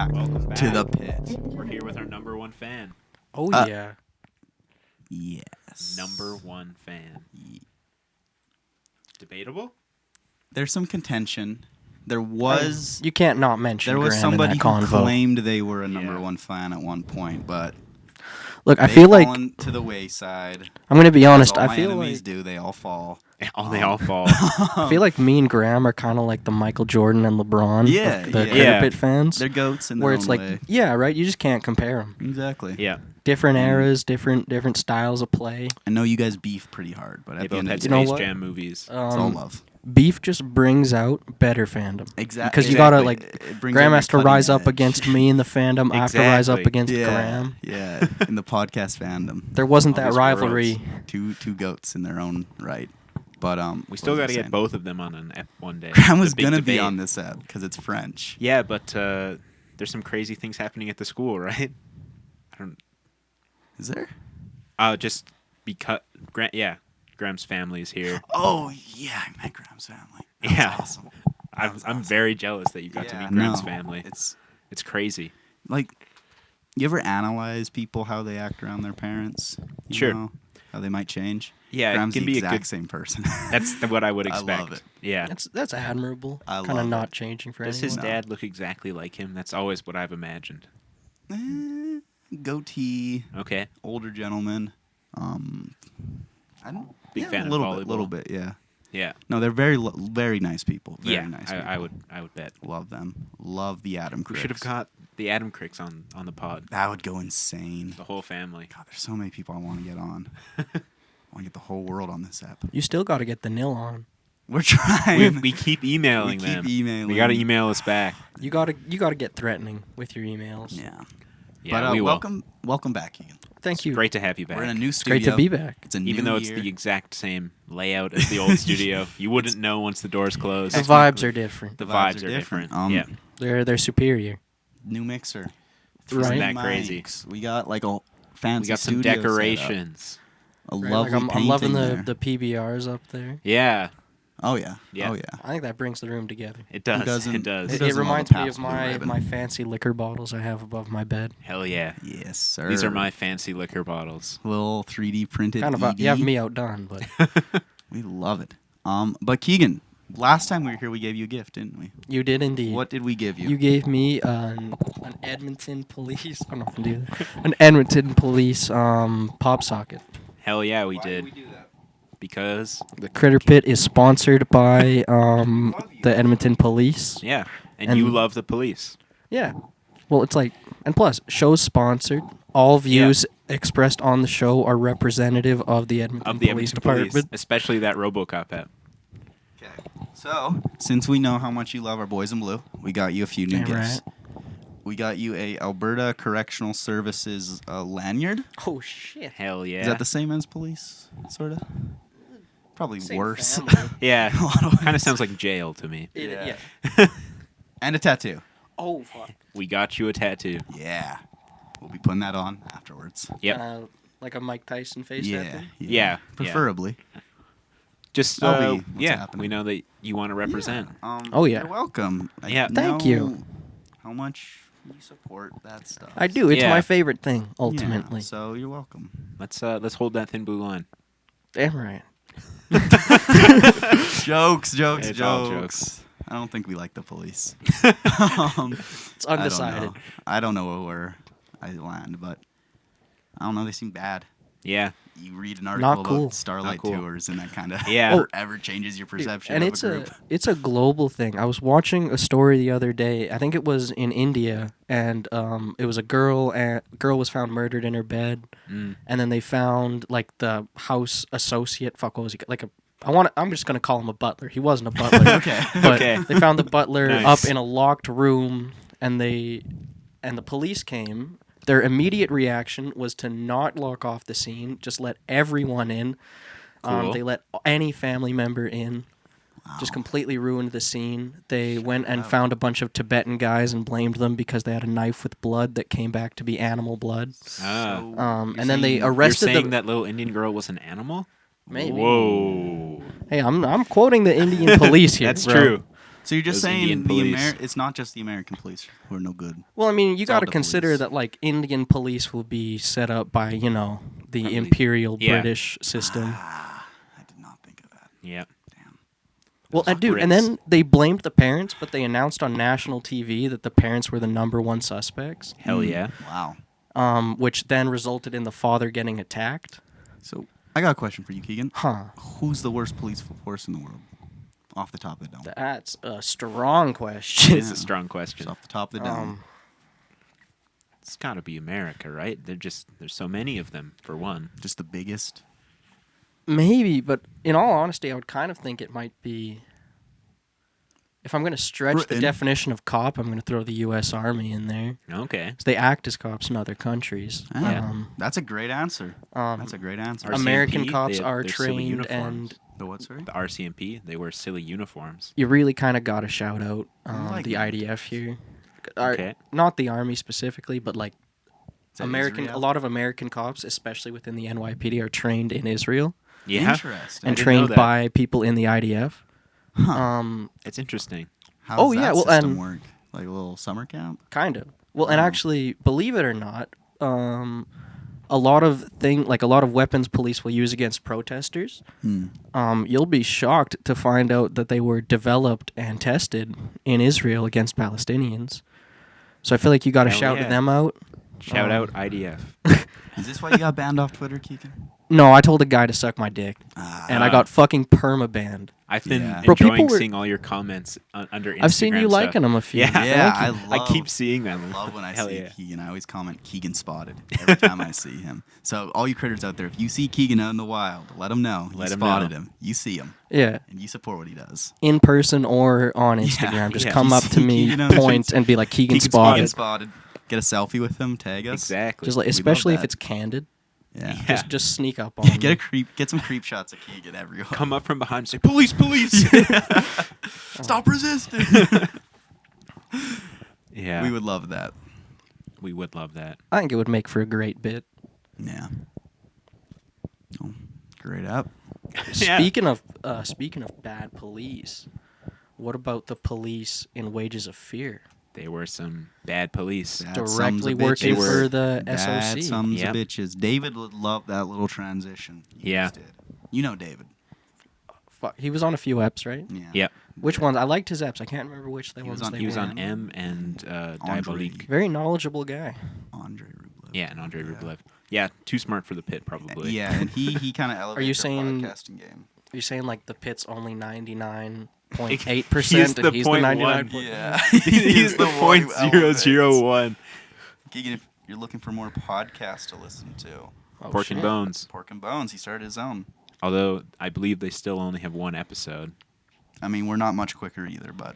back Welcome back to the pit. We're here with our number one fan. Oh, yeah. Yes. Number one fan. Debatable? There's some contention. There was You can't not mention there was Graham somebody in that who convo. claimed they were a number Yeah. one fan at one point, but Look, I they've feel like, fallen to the wayside. I'm going to be honest, As all I my feel enemies like, do. They all fall. They all fall. I feel like me and Graham are kind of like the Michael Jordan and LeBron Yeah, of the yeah. Critterpit fans. They're goats in their where own it's like, way. yeah, right? You just can't compare them. Exactly. Yeah. Different Mm. eras, different styles of play. I know you guys beef pretty hard, but They at the both end had of You the know day, Space what? Jam movies. it's all love. Beef just brings out better fandom. Exactly. Because you gotta, Exactly. like, It brings Graham every has to cutting rise up edge. against me in the fandom. I have to rise up Exactly. against Graham. Yeah, in the podcast fandom. There wasn't All that these rivalry. worlds. Two goats in their own right. But We still got to get both of them on an ep one day. Graham was The big gonna be debate. on this app because it's French. Yeah, but there's some crazy things happening at the school, right? I don't. Is there? Just because. Graham's family is here. Oh yeah, I met Graham's family. That was Yeah. awesome. I'm very jealous that you got to meet Graham's family. It's crazy. Like, you ever analyze people how they act around their parents? You Sure. know, how they might change. Yeah, Graham's it can the be exact a good. same person. That's what I would I expect. love it. Yeah. That's admirable. I Kind love of it. not changing for Does anyone. his No. dad look exactly like him? That's always what I've imagined. Goatee, Okay. older gentleman. I don't. Big fan a of little volleyball. bit, little bit. Yeah. Yeah. No, they're very nice people. Very Yeah. nice. I people. would bet. Love them. Love the Adam We Cricks. should have got the Adam Cricks on the pod. That would go insane. The whole family. God, there's so many people I want to get on. I want to get the whole world on this app. You still got to get the nil on. We're trying. We keep emailing We keep them. emailing. They got to email us back. You gotta get threatening with your emails. Yeah. Yeah, But we will. welcome back, Kegan. Thank you. Great to have you back. We're in a new It's studio. great to be back. It's a Even new though it's year. the exact same layout as the old studio, you wouldn't know once the doors closed. The Technically. vibes are different. The vibes are different. Yeah. They're superior. New mixer. Right. Isn't Three that crazy? mics. We got like a fancy We got some studio set up. decorations. A Right? lovely Like I'm loving painting the there. PBRs up there. Yeah, Oh yeah. Yeah. Oh yeah. I think that brings the room together. it does. doesn't- It does. Who It doesn't love reminds a me of Pabst Blue my Ribbon? fancy liquor bottles I have above my bed. Hell yeah. Yes, sir. These are my fancy liquor bottles. little 3D printed. Kind of ED. you have me outdone, but We love it. But Kegan, last time we were here, we gave you a gift, didn't we? you did indeed. What did we give you? You gave me an Edmonton Police. I'm not gonna do that. An Edmonton Police pop socket. Hell yeah, we did. do that? Because The Critterpit is sponsored by the Edmonton Police. yeah, and you And- love the police. Yeah. Well, it's like, and plus, show's sponsored. All views expressed on the show are representative of the Edmonton Of the Police Edmonton Department. Police, especially that RoboCop app. Okay. So, since we know how much you love our boys in blue, we got you a few new Damn gifts. We got you a Alberta Correctional Services lanyard. Oh shit! Hell yeah. Is that the same as police, sort of? Probably Same worse. family. Yeah, A lot of kind of ways. sounds like jail to me. Yeah. And a tattoo. Oh fuck. We got you a tattoo. Yeah. We'll be putting that on afterwards. Yep. Like a Mike Tyson face. Yeah, tattoo? Yeah, Preferably. Just That'll be what's yeah, happening. we know that you want to represent. Oh, yeah. You're welcome. I Yeah. Thank know you. How much you support that stuff. I do. It's Yeah. my favorite thing. Yeah, Ultimately. so you're welcome. Let's hold that thin blue line. Damn right. Jokes. It's all jokes. I don't think we like the police. It's undecided. I don't know where I land, but I don't know. They seem bad. Yeah. You read an article cool. about Starlight Not cool. Tours, and that kind of Yeah. forever changes your perception And of it's a group. it's a global thing. I was watching a story the other day. I think it was in India, and it was a girl. And girl was found murdered in her bed, Mm. and then they found like the house associate. Fuck, what was he? Like a. I'm just gonna call him a butler. He wasn't a butler. Okay. But Okay. they found the butler Nice. up in a locked room, and the police came. Their immediate reaction was to not lock off the scene, just let everyone in. Cool. They let any family member in. Just completely ruined the scene. They went and found a bunch of Tibetan guys and blamed them because they had a knife with blood that came back to be animal blood. Ah. So And you're then they saying- arrested You're saying them. that little Indian girl was an animal? Maybe. Whoa. Hey, I'm quoting the Indian police here. That's bro. true. So you're just Those saying Indian police. it's not just the American police who are no good. Well, I mean, you It's all got to the consider police. that like Indian police will be set up by the Probably- imperial yeah. British system. I did not think of that. Yeah. Damn. Well, Those dude, and Brits. then they blamed the parents, but they announced on national TV that the parents were the #1 suspects, Hell yeah. Wow. which then resulted in the father getting attacked. So I got a question for you, Keegan. Huh. Who's the worst police force in the world? Off the top of the dome. That's a strong question. It's a strong question. Just off the top of the dome. It's got to be America, right? There's so many of them, for one. Just the biggest. Maybe, but in all honesty, I would kind of think it might be. If I'm going to stretch the Britain. definition of cop, I'm going to throw the U.S. Army in there. Okay. 'Cause they act as cops in other countries. Yeah. That's a great answer. That's a great answer. RCMP, American cops they- are they're silly trained, uniforms. and The what, sorry? The RCMP, they wear silly uniforms. you really kind of got to shout out like the that. IDF here. Okay. Not the Army specifically, but like Is that American. Israel? A lot of American cops, especially within the NYPD, are trained in Israel Yeah. Interesting. and didn't know trained that. by people in the IDF. Huh. It's interesting. How Oh, does yeah, that well, system and- work? Like a little summer camp? Kind of. Well, and Wow. actually, believe it or not, a lot of weapons police will use against protesters. You'll be shocked to find out that they were developed and tested in Israel against Palestinians. So I feel like you got to Hell shout yeah. them out. Shout out IDF. Is this why you got banned off Twitter, Keegan? No, I told a guy to suck my dick, and I got fucking perma-banned. I've been Yeah. Bro, enjoying people were- seeing all your comments under Instagram I've seen you stuff. liking them a few. Yeah. Yeah, Thank you. I keep seeing them. I love when I Hell see yeah. Keegan. I always comment Keegan spotted every time I see him. So all you critters out there, if you see Keegan out in the wild, let him know. Let you him spotted know. him. You see him, Yeah, and you support what he does. in person or on Instagram. Just yeah. come You up see to me, Keegan on the point, streets. and be like, Keegan Keegan spotted. Keegan spotted. Get a selfie with him. Tag us. Exactly. Just like, We love especially if that. it's candid. Yeah. Yeah. Just sneak up on Get me. Get some creep shots of Keegan everywhere. Come up from behind and say, police, police. Stop resisting. Yeah. We would love that. We would love that. I think it would make for a great bit. Yeah. Oh, great up. Yeah. Speaking of bad police, what about the police in Wages of Fear? They were some bad police. Bad Directly sons of working bitches. for the Bad SOC. sons Yep. of bitches. David would love that little transition. You Yeah. just did. You know David. Fuck, he was on a few eps, right? Yeah. Yep. Which ones? I liked his eps. I can't remember which they He was ones on- they He was were. on M and Diabolique. Very knowledgeable guy. Andre Rublev. Yeah, and Andre Rublev. Yeah, too smart for the pit, probably. Yeah, and he kind of elevated you the saying- podcasting game. You're saying like the pit's only 99.8% He's the and he's the 0.1. 99. Yeah. He's the one who elevates. .001. Keegan, if you're looking for more podcasts to listen to, Oh, Pork shit. and Bones. Pork and Bones, he started his own. Although I believe they still only have one episode. I mean, we're not much quicker either, but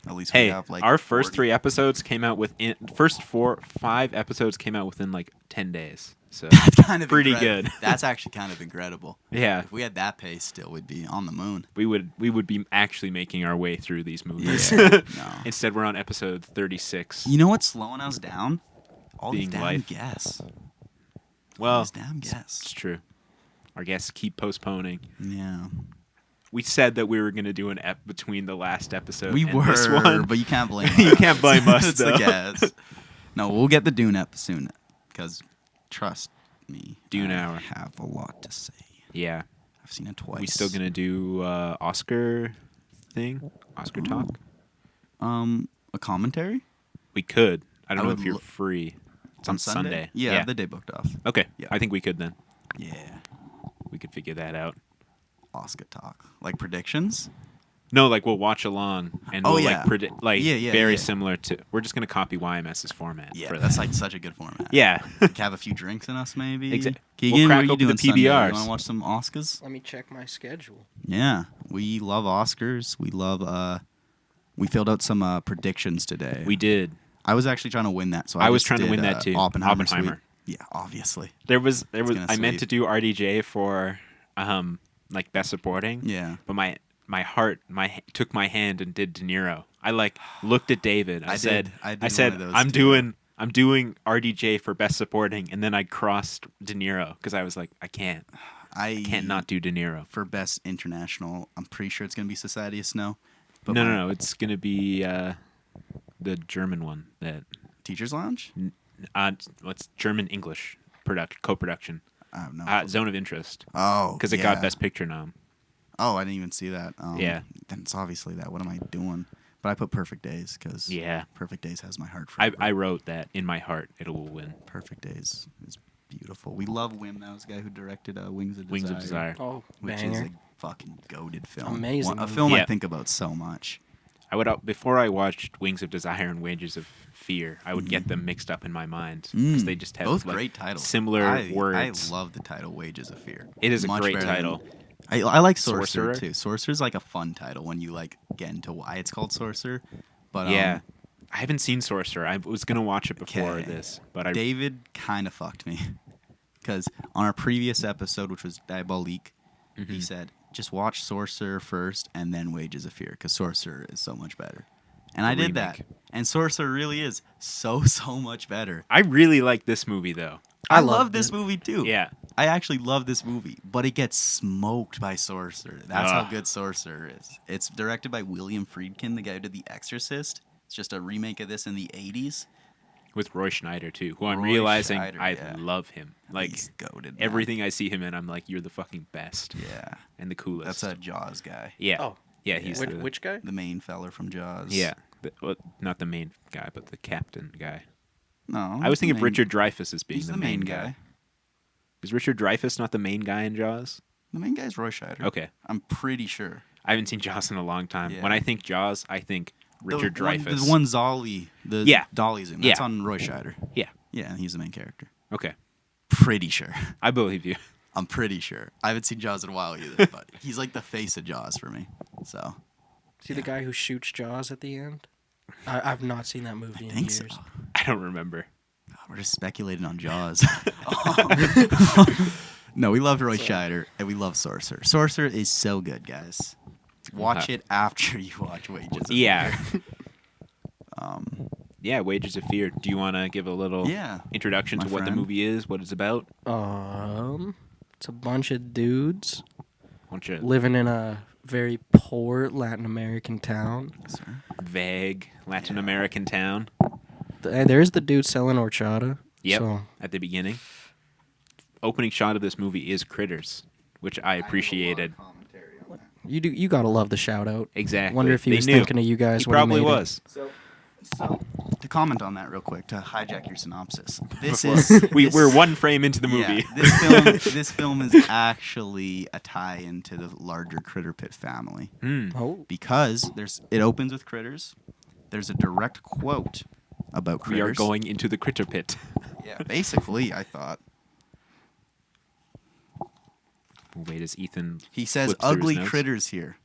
at least we Hey, have like our first 40. 3 episodes came out within first 5 episodes came out within like 10 days. So That's kind of pretty incredible. good. That's actually kind of incredible. yeah, If we had that pace still, we'd be on the moon. we would be actually making our way through these movies. Yeah. No. Instead, we're on episode 36. You know what's slowing us down? All these Being damn life. guests. All Well, these damn it's guests. true. Our guests keep postponing. Yeah. We said that we were going to do an ep between the last episode We and were, this one. but you can't blame us. You can't blame us, It's though. the guests. No, we'll get the Dune ep soon. Because, trust me. Dune I hour. have a lot to say. Yeah. I've seen it twice. We still going to do Oscar thing? Oscar talk? A commentary? We could. I don't I know would if you're lo- free. It's on Sunday. Yeah, I have the day booked off. Okay. Yeah. I think we could then. Yeah. We could figure that out. Oscar talk. Like predictions? No, like we'll watch along and Oh, we'll yeah. like predict like Yeah, very yeah. similar to we're just gonna copy YMS's format. Yeah, for that's that. like such a good format. Yeah. Like have a few drinks in us, maybe. We'll Keegan, crack what are you open doing the Sunday? You PBRs. want to watch some Oscars? Let me check my schedule. Yeah, we love Oscars. We love. We filled out some predictions today. We did. I was actually trying to win that, so I was just trying to did, win that too. Oppenheimer. So Oppenheimer. yeah, obviously. There was gonna I meant sweep. to do RDJ for like best supporting. Yeah. But my heart took my hand and did De Niro. I like looked at David. I said I did said one of those I'm too. doing RDJ for best supporting, and then I crossed De Niro because I was like I can't I not do De Niro. for best international. I'm pretty sure it's gonna be Society of Snow, But No. It's gonna be the German one that Teachers Lounge? what's German English co-production. I don't know. Zone of Interest Oh, because it got Best Picture nom. Oh, I didn't even see that. Yeah. Then it's obviously that. What am I doing? But I put Perfect Days because Yeah. Perfect Days has my heart I forever. wrote that in my heart it will win. Perfect Days is beautiful. We love Wim. That was the guy who directed Wings of Desire. Wings of Desire. Oh, Which banger. is a fucking goated film. Amazing A movie. film I Yeah. think about so much. I would before I watched Wings of Desire and Wages of Fear, I would get them mixed up in my mind because they just have Both like, great titles. similar words. I love the title Wages of Fear. It is a Much great better than- title. I like Sorcerer, Sorcerer? too. Sorcerer's like a fun title when you like get into why it's called Sorcerer. But Yeah. I haven't seen Sorcerer. I was gonna watch it before Okay. this, but I David kind of fucked me because on our previous episode, which was Diabolique, Mm-hmm. he said just watch Sorcerer first and then Wages of Fear because Sorcerer is so much better. And The I did that. remake. And Sorcerer really is so much better. I really like this movie though. I loved love this it. movie too. Yeah. I actually love this movie, but it gets smoked by Sorcerer. That's how Ugh. good Sorcerer is. It's directed by William Friedkin, the guy who did The Exorcist. It's just a remake of this in the 80s. With Roy Schneider too, who I'm Roy realizing Scheider, I yeah. love him. Like He's goated. man. everything I see him in, I'm like, you're the fucking best Yeah. and the coolest. That's a Jaws guy. yeah. Oh. Yeah, he's Which guy? The main feller from Jaws. yeah, well, not the main guy, but the captain guy. No. I was thinking of the main- Richard Dreyfuss as being He's the main guy. Is Richard Dreyfuss not the main guy in Jaws? The main guy's Roy Scheider. Okay, I'm pretty sure. I haven't seen Jaws in a long time. Yeah. When I think Jaws, I think Richard Dreyfuss. The one Zolly. The Yeah. Dolly's in. That's Yeah. on Roy Scheider. Yeah. Yeah, he's the main character. Okay, Pretty sure. I believe you. I'm pretty sure. I haven't seen Jaws in a while either, but he's like the face of Jaws for me. So See the guy who shoots Jaws at the end? I've not seen that movie I in think so. years. I don't remember. God, we're just speculating on Jaws. No, we love Roy Scheider and we love Sorcerer. Sorcerer is so good, guys. Watch it after you watch Wages. of Yeah. Fear. Yeah, Wages of Fear. Do you want to give a little Yeah, introduction my to what the friend. movie is, what it's about? It's a bunch of dudes Bunch of living in a very poor Latin American town. sir. vague Latin American town. There's the dude selling horchata. Yep. So, At the beginning. Opening shot of this movie is Critters, which I appreciated. you gotta love the shout out. Exactly. Wonder if he They was knew. thinking of you guys He when probably he made was. So to comment on that real quick, to hijack your synopsis, this Before- is We're one frame into the movie. Yeah, this film is actually a tie-in to the larger Critterpit family it. Oh, because it opens with critters. There's a direct quote about critters. We are going into the Critter Pit. Yeah, basically, I thought Wait, as Ethan he says flips through his ugly notes. critters here.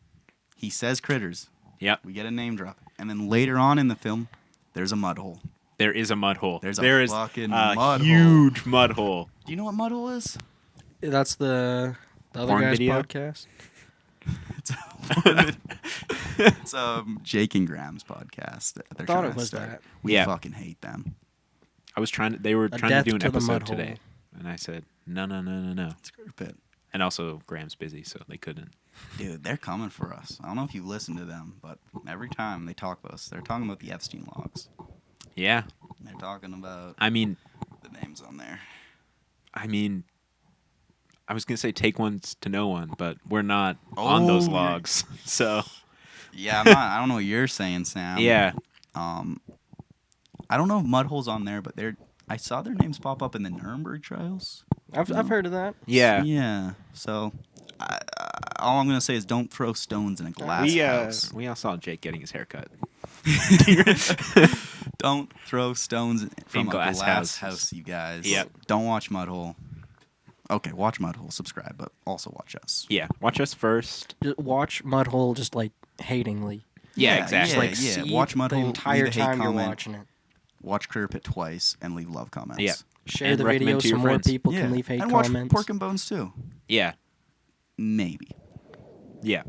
He says critters. Yep. We get a name drop, and then later on in the film, there's a mud hole. There is a mud hole. There's a There is fucking a mud hole. huge mud hole. Do you know what mud hole is? that's the other Porn guy's video? podcast. It's Jake and Graham's podcast. that They're Thought trying it to was start. that. We Yeah. fucking hate them. They were trying to death do an to the episode mud today. hole. And I said, no. It's Critterpit. And also Graham's busy, so they couldn't. Dude, they're coming for us. I don't know if you listen to them, but every time they talk about us, they're talking about the Epstein logs. Yeah. They're talking about I mean, the names on there. I was going to say take one to know one, but we're not on those Oh, you're- logs. So, Yeah, I don't know what you're saying, Sam. yeah. I don't know if Mudhole's on there, but I saw their names pop up in the Nuremberg trials. I've heard of that. Yeah. Yeah. So, all I'm gonna say is don't throw stones in a glass house. We all saw Jake getting his hair cut. Don't throw stones from a glass glass houses. house, you guys. Yep. Don't watch Mudhole. Okay, watch Mudhole, subscribe, but also watch us. Yeah. Watch us first. Just watch Mudhole just like hatingly. Yeah, Yeah, exactly. Like yeah. see Watch Mudhole, the leave entire a hate time you're comment. watching it. Watch Critterpit twice and leave love comments. Yeah. Share And the recommend video to so your more friends. people Yeah. can leave hate and comments. watch Pork and Bones too. Yeah. Maybe. Yeah.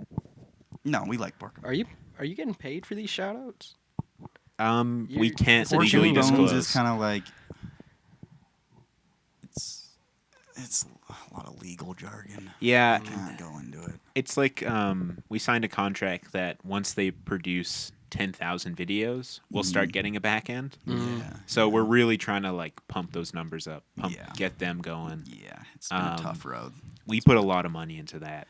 No, we like Pork and Bones. Are you getting paid for these shout outs? We can't Pork legally and Bones disclose. is kind of like It's a lot of legal jargon. Yeah, I can't go into it. it's like we signed a contract that once they produce 10,000 videos, we'll start getting a back end. Yeah. So we're really trying to like pump those numbers up, Yeah. get them going. Yeah, it's been a tough road. We put a lot of money into that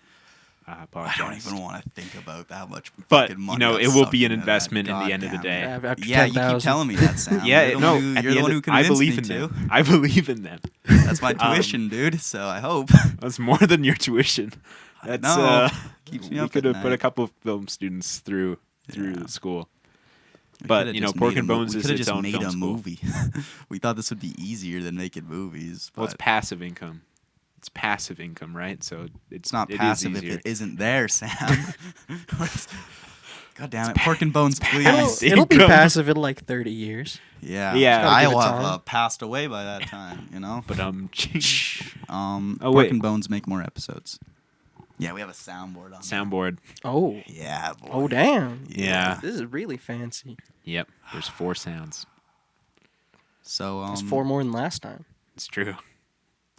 podcast. I don't even want to think about that much. But fucking you money know, got it will sucked be an into that. investment in the end of the God day. damn it. After Yeah, you keep 10,000. telling me that, Sam. Yeah, you're the no, one who, at you're the the one end who I convinced believe me in to. them. I believe in them. That's my tuition, dude. So I hope. That's more than your tuition. That's know. Keeps me we up could at have put a night. couple of film students through Yeah. school. We But, coulda you know, just Pork made and a mo- Bones we is coulda its just own made film a school. movie. We thought this would be easier than making movies. But Well, it's passive income. It's passive income, right? So it's not it is passive if easier. it isn't there, Sam. God damn it, Pork and Bones, please. It'll be income. passive in like 30 years. Yeah, Yeah. Gotta I give it will have time. passed away by that time. You know. But Pork wait. and Bones make more episodes. Yeah, we have a soundboard on. soundboard. Oh. Yeah, boy. Oh, damn. Yeah. This is really fancy. Yep. There's 4 sounds. So It's 4 more than last time. It's true.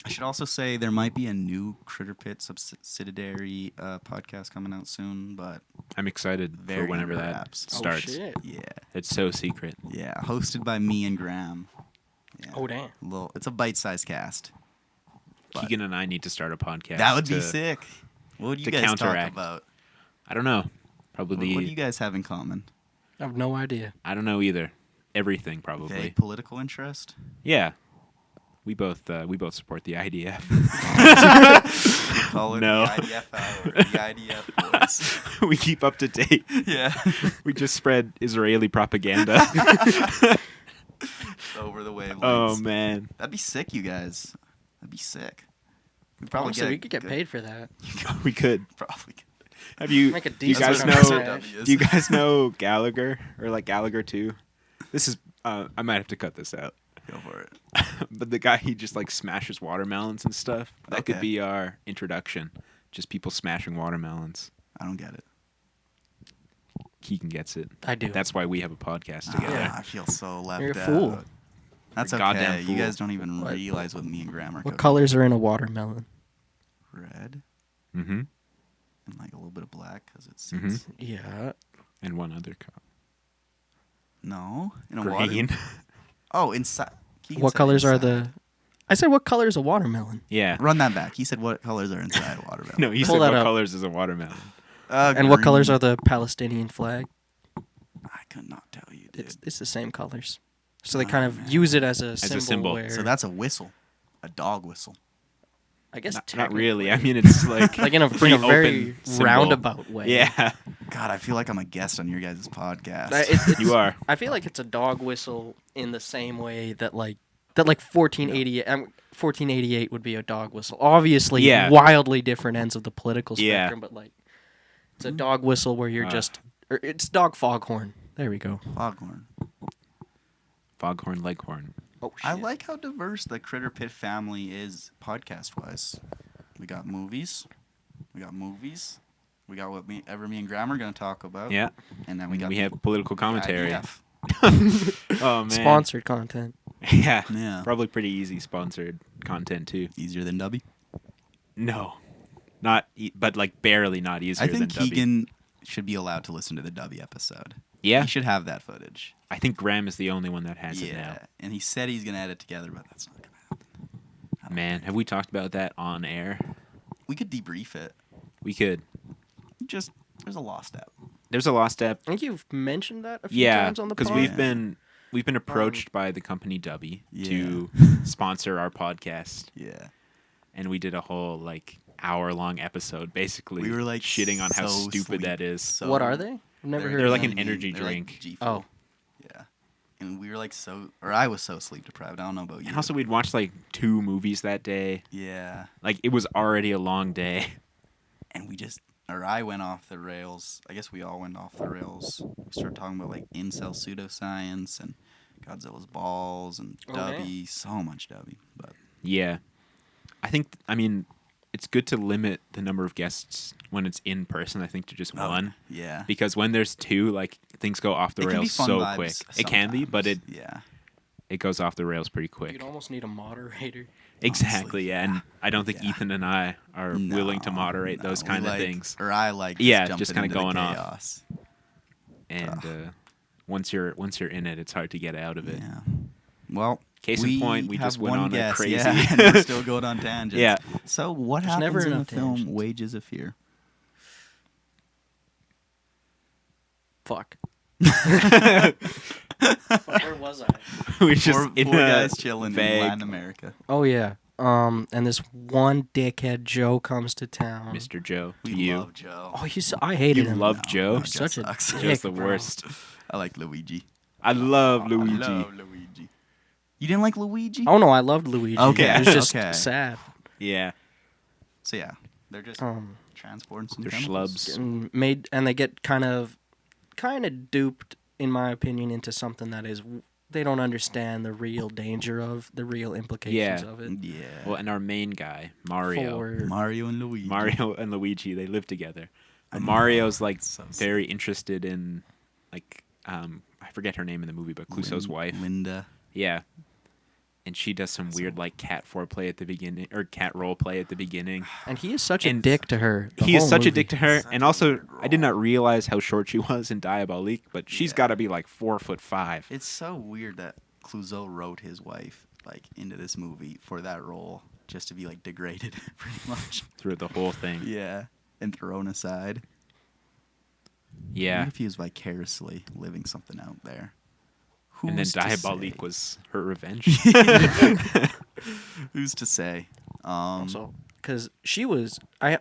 I should also say there might be a new Critterpit subsidiary podcast coming out soon, but I'm excited very for whenever under that wraps. Oh, starts. shit. Yeah, It's so secret. yeah, hosted by me and Graham. Yeah. Oh, damn. It's a bite-sized cast. But Keegan and I need to start a podcast. that would be to- sick. What would you to guys counteract. talk about? I don't know. What Probably. do you guys have in common? I have no idea. I don't know either. Everything probably. Vague political interest? Yeah. We both support the IDF. Call it No. the IDF hour. The IDF boys. We keep up to date. Yeah. We just spread Israeli propaganda. Over the wavelengths. Oh man. That'd be sick, you guys. That'd be sick. We'd probably Honestly, get we could get good- paid for that. We could. Probably. Have you Make a do you decent guys amount of know cash. do you guys know Gallagher or like Gallagher 2? This is I might have to cut this out. Go for it. But the guy, he just like smashes watermelons and stuff. That could Okay. be our introduction. Just people smashing watermelons. I don't get it. Keegan gets it. I do. That's why we have a podcast together. Yeah. I feel so left You're a out. fool. That's You're a okay. goddamn You fool. guys don't even What? realize what me and Graham are What cooking. colors are in a watermelon? Red Mm-hmm. and like a little bit of black because it's Mhm. Yeah. And one other cup. no in a Green. water. Oh, inside. Keegan What said colors are inside. the... I said what color is a watermelon? Yeah. Run that back. He said what colors are inside watermelon. No, he Pull said that what up. colors is a watermelon. And what colors green. are the Palestinian flag? I could not tell you, dude. It's the same colors. So they Oh, kind of man. use it as a a symbol. symbol. Where, So that's a whistle, a dog whistle. I guess Not really. I mean, it's like like in a pretty very open symbol. roundabout way. Yeah, God, I feel like I'm a guest on your guys' podcast. It's- you are. I feel like it's a dog whistle in the same way that 1488 1488 would be a dog whistle. Obviously, Yeah. wildly different ends of the political Yeah. spectrum, but like it's a dog whistle where you're or it's dog foghorn. There we go. Foghorn. Foghorn Leghorn. Oh shit. I like how diverse the Critterpit family is podcast-wise. We got movies. We got what me and Graham are going to talk about. Yeah. And then we have political the commentary. IDF. Oh man. Sponsored content. Yeah. Yeah. Probably pretty easy sponsored content too. Easier than Dubby. No. Not but like barely not easier I think than Dubby. Keegan should be allowed to listen to the Dubby episode. Yeah. He should have that footage. I think Graham is the only one that has it now. Yeah. And he said he's going to edit together, but that's not going to happen. Man, have we talked about that on air? We could debrief it. We could. Just, there's a lost step. There's a lost step. I think you've mentioned that a few Yeah, times on the because pod. we've been approached by the company Dubby to sponsor our podcast, Yeah. and we did a whole like hour-long episode basically. We were like shitting on how so stupid that sleep- is. so- What are they? I've never heard They're of like them. an energy they're like drink. G-Fuel. Oh. Yeah. And we were like I was so sleep deprived. I don't know about you. And also, we'd watched like 2 movies that day. Yeah. Like it was already a long day. And I went off the rails. I guess we all went off the rails. We started talking about like incel pseudoscience and Godzilla's balls and Oh, Dubby. So much Dubby. But Yeah, I mean, it's good to limit the number of guests when it's in person. I think to just one. Yeah. Because when there's 2, like things go off the It can be rails fun so vibes quick. It can be, but sometimes. Yeah. it goes off the rails pretty quick. You'd almost need a moderator. Exactly, honestly, yeah. And I don't think Yeah. Ethan and I are willing to moderate those we kind of like- things. Or I like Yeah, just just jumping kinda into the going off. chaos. And once you're in it, it's hard to get out of it. Yeah. Well, Case in point, we have just went one on a guess, crazy. yeah, and we're still going on tangents. Yeah. So what There's happens never in the enough film tangents. Wages of Fear? Fuck. Where was I? we just Four in a guys chilling in vague Latin America. Oh yeah. And this one dickhead Joe comes to town. Mr. Joe. We to you. love Joe. Oh, I hated You him. love No, Joe? no, He's such a sucks. dick, Joe's the bro. worst. I like Luigi. I love Luigi. I love Luigi. You didn't like Luigi? Oh no, I loved Luigi. Okay, It was just okay. sad. Yeah, So yeah, they're just transporting some they're chemicals. schlubs. And they get kind of duped, in my opinion, into something that is they don't understand the real danger of, the real implications Yeah. of it. Yeah. Well, and our main guy, Mario. For Mario and Luigi. Mario and Luigi, they live together. I But know. Mario's like So sick. very interested in like I forget her name in the movie, but Clouseau's wife. Linda. Yeah. And she does some weird like cat foreplay at the beginning or cat role play at the beginning. and he is such a And dick to her. the He is whole such a movie. dick to her, Such and a also weird I did role. not realize how short she was in Diabolique, but she's Yeah. got to be like 4'5". It's so weird that Clouseau wrote his wife like into this movie for that role, just to be like degraded, pretty much. Through the whole thing. Yeah, and thrown aside. Yeah. What if he was vicariously living something out there? And then Who's to Diabolique say? was her revenge. Who's to say? Also, because she was, I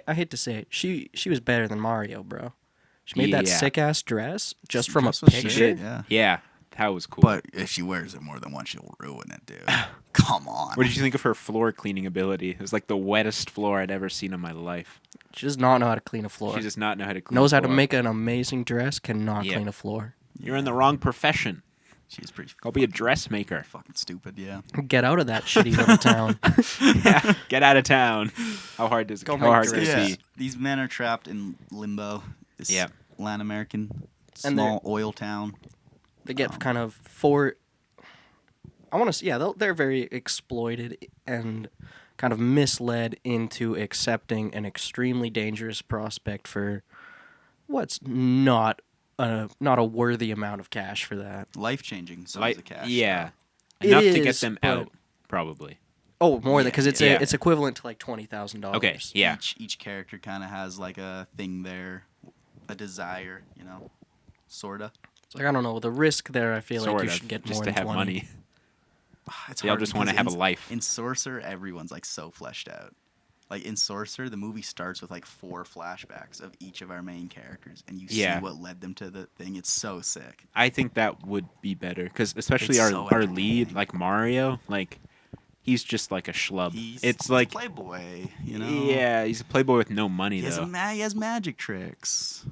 hate to say it, she was better than Mario, bro. She made that Yeah. sick ass dress just from Dress a was picture. shit, yeah. Yeah, that was cool. But if she wears it more than once, she'll ruin it, dude. Come on. What did you think of her floor cleaning ability? It was like the wettest floor I'd ever seen in my life. She does not know how to clean a floor. She does not know how to clean. Knows a how to floor. make an amazing dress, cannot Yeah. clean a floor. You're in the wrong profession. She's pretty Go be a dressmaker. fucking stupid, yeah. Get out of that shitty little town. Yeah, get out of town. How hard does it? Go How hard make could it dresses. be? These men are trapped in limbo. This Yeah. Latin American And small oil town. They get kind of for. I want to say, yeah, they're very exploited and kind of misled into accepting an extremely dangerous prospect for what's not a worthy amount of cash for that. Life changing. So Like, is the cash. yeah, It enough to get is, them but- out, probably. Oh, more than Yeah, because it's yeah. it's equivalent to like $20,000. Okay, yeah. Each character kind of has like a thing there, a desire, you know, sorta. It's like I don't know the risk there. I feel like Sort you of, should get just more to than have 20. money. It's They all hard just want to because have a life. In Sorcerer, everyone's like so fleshed out. Like in Sorcerer, the movie starts with like 4 flashbacks of each of our main characters, and you Yeah. see what led them to the thing. It's so sick. I think that would be better because especially It's our so our lead, entertaining. like Mario, like he's just like a schlub. He's It's a like playboy, you know. yeah, he's a playboy with no money He has, though. he has magic tricks.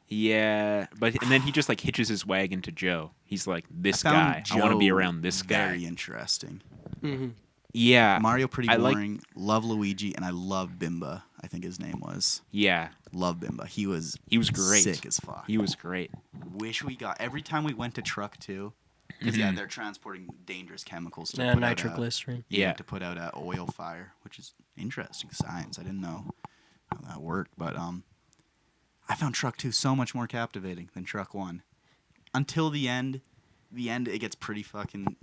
Yeah, but and then he just like hitches his wagon to Joe. He's like this I guy. found I want to be Joe around this guy. Very interesting. Mm-hmm. Yeah, Mario pretty I like- boring. Love Luigi, and I love Bimba. I think his name was. yeah, Love Bimba. He was great. sick as fuck. he was great. Wish we got every time we went to Truck 2, because yeah, they're transporting dangerous chemicals to Yeah, put out nitroglycerin. Yeah. to put out a oil fire, which is interesting science. I didn't know how that worked, but I found Truck 2 so much more captivating than Truck 1 until the end. The end it gets pretty fucking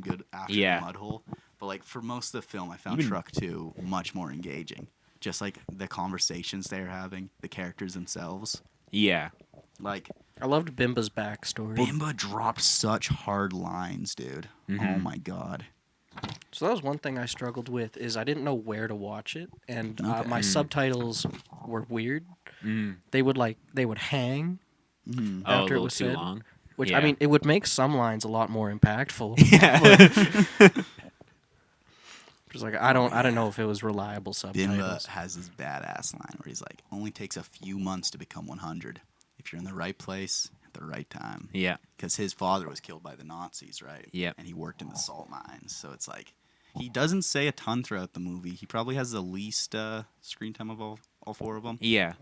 good after Yeah. the mud hole, but like for most of the film, I found Even- Truck 2 much more engaging. Just like the conversations they're having, the characters themselves. Yeah, Like I loved Bimba's backstory. Bimba dropped such hard lines, dude. Oh Mhm. my god. So that was one thing I struggled with is I didn't know where to watch it, and Okay. my subtitles were weird. mm. They would hang, Mhm. Oh, a After it little was too said. long. which Yeah. I mean it would make some lines a lot more impactful. Yeah. Just like I don't know if it was reliable subtitles. Bimba has this badass line where he's like, only takes a few months to become 100 if you're in the right place at the right time. Yeah. Because his father was killed by the Nazis, right? Yep. And he worked in the salt mines. So it's like, he doesn't say a ton throughout the movie. He probably has the least screen time of all 4 of them. Yeah.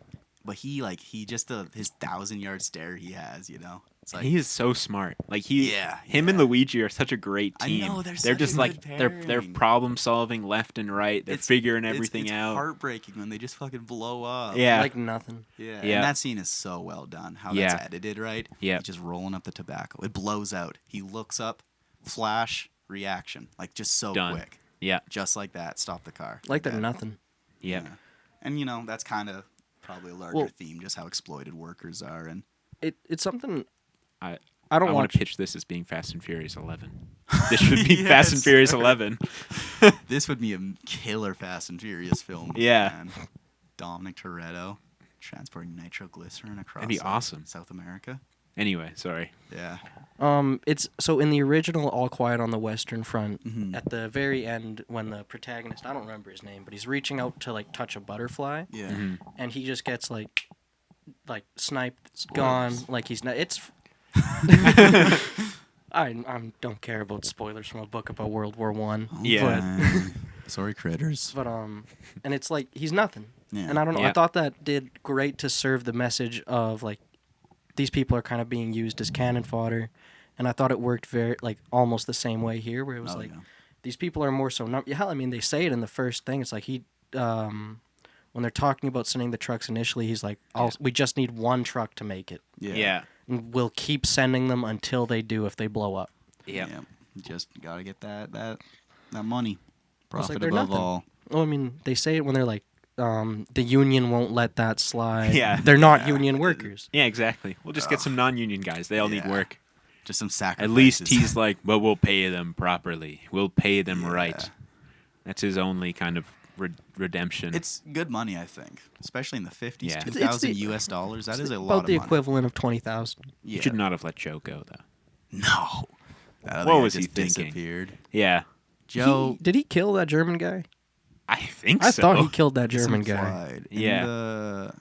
But he just, his 1,000-yard stare he has, you know? It's And like, he is so smart. Like him yeah. and Luigi are such a great I team. know, they're they're such just a like good they're pairing. problem solving left and right. They're figuring everything it's out. heartbreaking when they just fucking blow up. Yeah. Like nothing. Yeah. Yeah. And that scene is so well done. How Yeah. that's edited, right? Yeah. He's just rolling up the tobacco. It blows out. He looks up, flash, reaction. Like just so Done. quick. Yeah. Just like that. Stop the car. Like they're Dead. nothing. Yeah. And that's kind of probably a larger Well- theme, just how exploited workers are. And It's something I don't want watch. to pitch this as being Fast and Furious 11. This should be Fast and Yes, Furious sir. 11. this would be a killer Fast and Furious film. Yeah. Man. Dominic Toretto transporting nitroglycerin across That'd be awesome. South America. Anyway, sorry. Yeah. It's so in the original All Quiet on the Western Front, Mhm. at the very end when the protagonist, I don't remember his name, but he's reaching out to like touch a butterfly, Yeah. Mhm. and he just gets like sniped, gone, Spoilers. like he's not. It's. I don't care about spoilers from a book about World War One. Yeah. Sorry, critters. But and it's like he's nothing. Yeah. And I don't know. Yeah. I thought that did great to serve the message of like these people are kind of being used as cannon fodder, and I thought it worked very like almost the same way here, where it was Oh, like yeah. these people are more so. Hell, I mean, they say it in the first thing. It's like when they're talking about sending the trucks initially, he's like, we just need one truck to make it. Yeah. And we'll keep sending them until they do if they blow up. Yeah. Just gotta get that money. It's like Profit they're above nothing. all. Well, I mean, they say it when they're like, the union won't let that slide. Yeah. They're not Yeah. union workers. Yeah, exactly. We'll just get some non-union guys. They all need Yeah. work. Just some sacrifices. At least he's like, well, we'll pay them properly. We'll pay them Yeah. right. That's his only kind of redemption. It's good money, I think, especially in the 50s. Yeah. 2,000 It's the- US dollars. That It's is a about lot of the money. equivalent of 20,000. Yeah. You should not have let Joe go, though. No. That other What guy was he just thinking? disappeared. Yeah, Joe. Did he kill that German guy? I think I so. thought he killed that it's German guy. implied. In Yeah. the-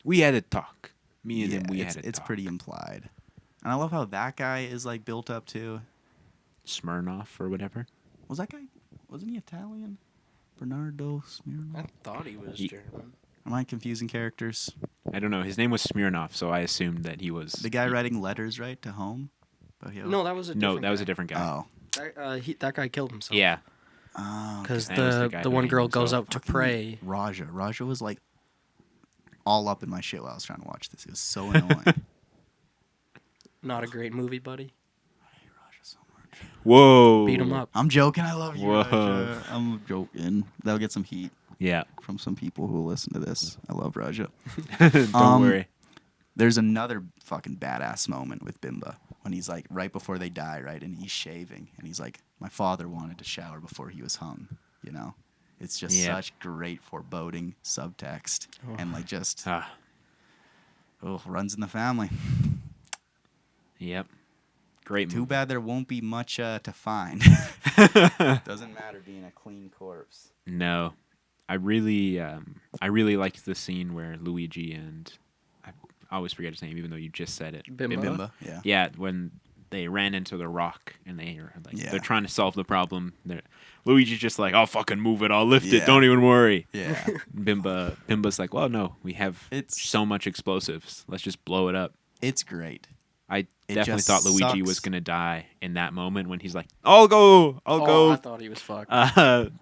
We had a talk. Me and yeah, him, we it's, had a it's talk. pretty implied. And I love how that guy is like built up too. Smirnoff or whatever. Was that guy? Wasn't he Italian? Bernardo I Smirnoff. thought he was He- German. Am I confusing characters? I don't know. His name was Smirnoff, so I assumed that he was The guy writing letters, right, to home. But No, that was a No, different that was a guy. different guy. Oh. That guy killed himself. Yeah. Oh. Because That was the guy the who one ate girl goes himself. out to Fucking pray. Raja. Raja was like all up in my shit while I was trying to watch this. It was so annoying. Not a great movie, buddy. I hate Raja so much. Whoa. Beat him up. I'm joking. I love you, Whoa. Raja. I'm joking. That'll get some heat Yeah. from some people who will listen to this. I love Raja. Don't worry. There's another fucking badass moment with Bimba when he's like right before they die, right? And he's shaving and he's like, my father wanted to shower before he was hung, you know? It's just Yeah. such great foreboding subtext and like just, Ah. runs in the family. Yep. Great Too movie. bad there won't be much to find. Doesn't matter being a clean corpse. No. I really liked the scene where Luigi and I always forget his name, even though you just said it. Bimba. Bimba, yeah. Yeah, when they ran into the rock and they're Yeah. trying to solve the problem. Luigi's just like, I'll fucking move it, I'll lift Yeah. it, don't even worry. Yeah. Bimba's like, well, no, we have It's- so much explosives. Let's just blow it up. It's great. I It definitely just thought Luigi sucks. was gonna die in that moment when he's like, I'll go, I go, thought he was fucked.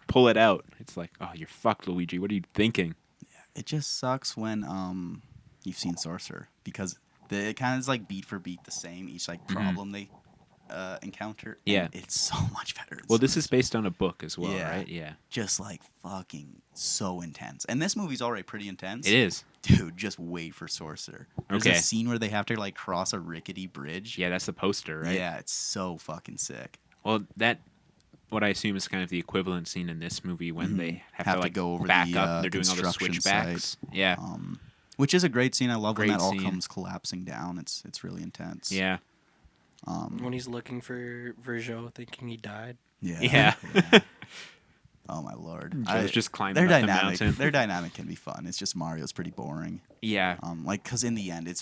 pull it out. It's like, oh, you're fucked, Luigi. What are you thinking? It just sucks when you've seen Sorcerer because it kind of is like beat for beat the same each like problem they encounter. and Yeah. it's so much better. in Well, this is Sorcerer. based on a book as well, Yeah. right? Yeah, just like fucking so intense, and this movie's already pretty intense. it is. Dude. Just wait for Sorcerer. There's Okay. a scene where they have to like cross a rickety bridge. Yeah, that's the poster, right? Yeah, it's so fucking sick. Well, what I assume is kind of the equivalent scene in this movie when they have Have to to like go over back the, up. They're doing all the construction switchbacks. site. Yeah, Which is a great scene. I love when Great that all scene. comes collapsing down. It's really intense. yeah, When he's looking for Virgil, thinking he died. Yeah. yeah. Oh my lord. Joe's just climbing their up the dynamic. mountain. Their dynamic can be fun. It's just Mario's pretty boring. Yeah, Like because in the end,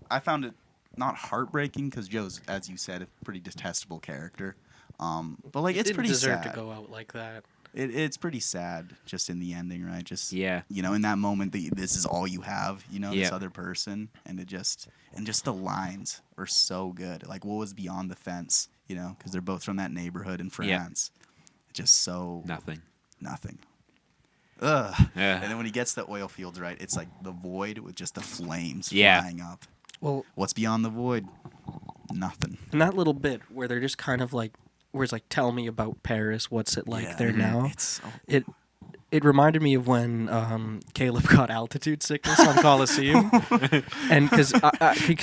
I found it not heartbreaking because Joe's, as you said, a pretty detestable character. But like it's Didn't pretty deserve sad. to go out like that. It's pretty sad just in the ending, right? Just Yeah. in that moment, this is all you have, this Yeah. other person, and just the lines are so good. Like, what was beyond the fence, because they're both from that neighborhood in France. Just so Nothing. Ugh. Yeah. And then when he gets the oil fields, right, it's like the void with just the flames Yeah. flying up. Well, What's beyond the void? Nothing. and that little bit where they're just kind of like, where it's like, tell me about Paris. What's it like Yeah. there now? It's so It reminded me of when Caleb got altitude sickness on Coliseum, and because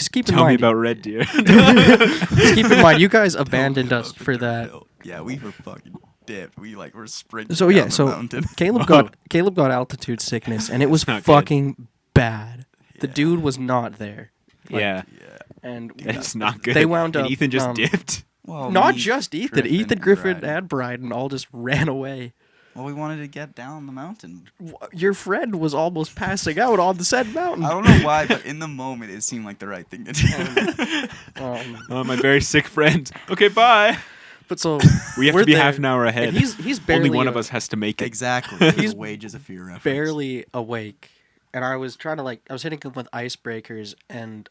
keep in Tell me mind, about Red Deer. keep in mind, you guys abandoned us for that. Yeah, we were fucking dipped. We were sprinting So down yeah, the so mountain. Caleb got altitude sickness, and it was not good. fucking bad. The Yeah. dude was not there, Yeah. Yeah. and That's not good. They wound and up, Ethan just dipped. Well, not me, just Ethan. Ethan, and Griffin, Bryden. and Bryden all just ran away. Well, we wanted to get down the mountain. Your friend was almost passing out on the said mountain. I don't know why, but in the moment, it seemed like the right thing to do. Oh, my very sick friend. Okay, bye. But so We have we're to be there, half an hour ahead. and he's barely Only one of us has to make it. Exactly. He's The wages of fear reference. barely awake, and I was trying to I was hitting him with icebreakers, and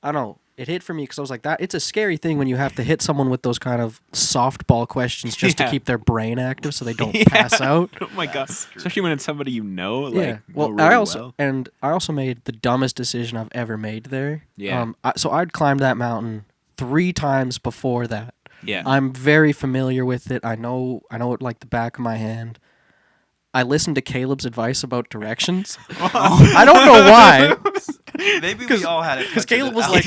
I don't know, it hit for me because I was like, that it's a scary thing when you have to hit someone with those kind of softball questions just to Yeah. keep their brain active so they don't Yeah. pass out. Oh my god! That's true. Especially when it's somebody you know. Like, Yeah. Well, know really I also made the dumbest decision I've ever made there. Yeah. So I'd climbed that mountain 3 times before that. Yeah. I'm very familiar with it. I know it like the back of my hand. I listened to Caleb's advice about directions. I don't know why. Maybe we all had it. Because Caleb was like,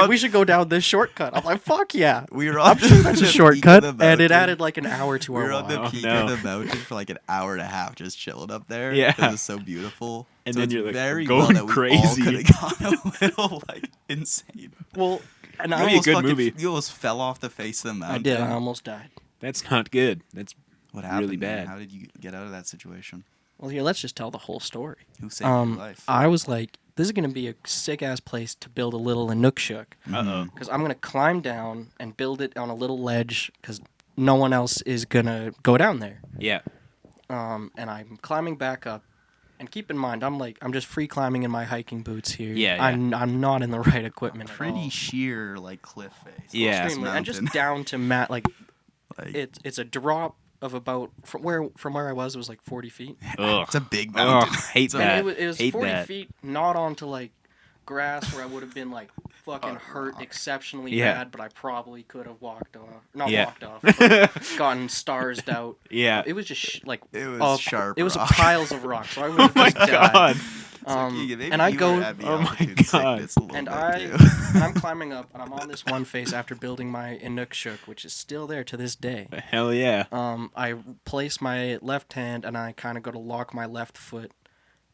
we should go down this shortcut. I'm like, fuck yeah. we were on That's a shortcut, and it added like an hour to We our were on the walk. peak no. of the mountain for like an hour and a half, just chilling up there. Yeah. Because it's so beautiful. And so then it's you're, like, very going well that we crazy. all could have gone a little insane. Well, and That'd be a good movie. You almost fell off the face of the mountain. I did. I almost died. That's not good. That's What happened? really man? bad. How did you get out of that situation? Well, here, let's just tell the whole story. Who saved your life? I was like, this is going to be a sick-ass place to build a little Inukshuk. Uh-oh. Because I'm going to climb down and build it on a little ledge because no one else is going to go down there. Yeah. And I'm climbing back up. And keep in mind, I'm just free climbing in my hiking boots here. Yeah, I'm not in the right equipment at Pretty all. sheer, like cliff face. Yeah. Extremely. And just Mountain. down to mat, like Like, it's a drop of about from where I was, it was like 40 feet. Ugh. it's a big Ugh. mountain. Hate It's a- that. And it was Hate 40 that. feet, not onto like grass where I would have been like fucking hurt exceptionally Yeah. bad, but I probably could have walked off. Not Yeah. walked off, but gotten starsed out. Yeah. It was just It was sharp It was rock. piles of rocks. So I would Oh have my just died. god. And I go, Oh my God. and I'm climbing up, and I'm on this one face after building my Inukshuk, which is still there to this day. Hell yeah. I place my left hand, and I kind of go to lock my left foot,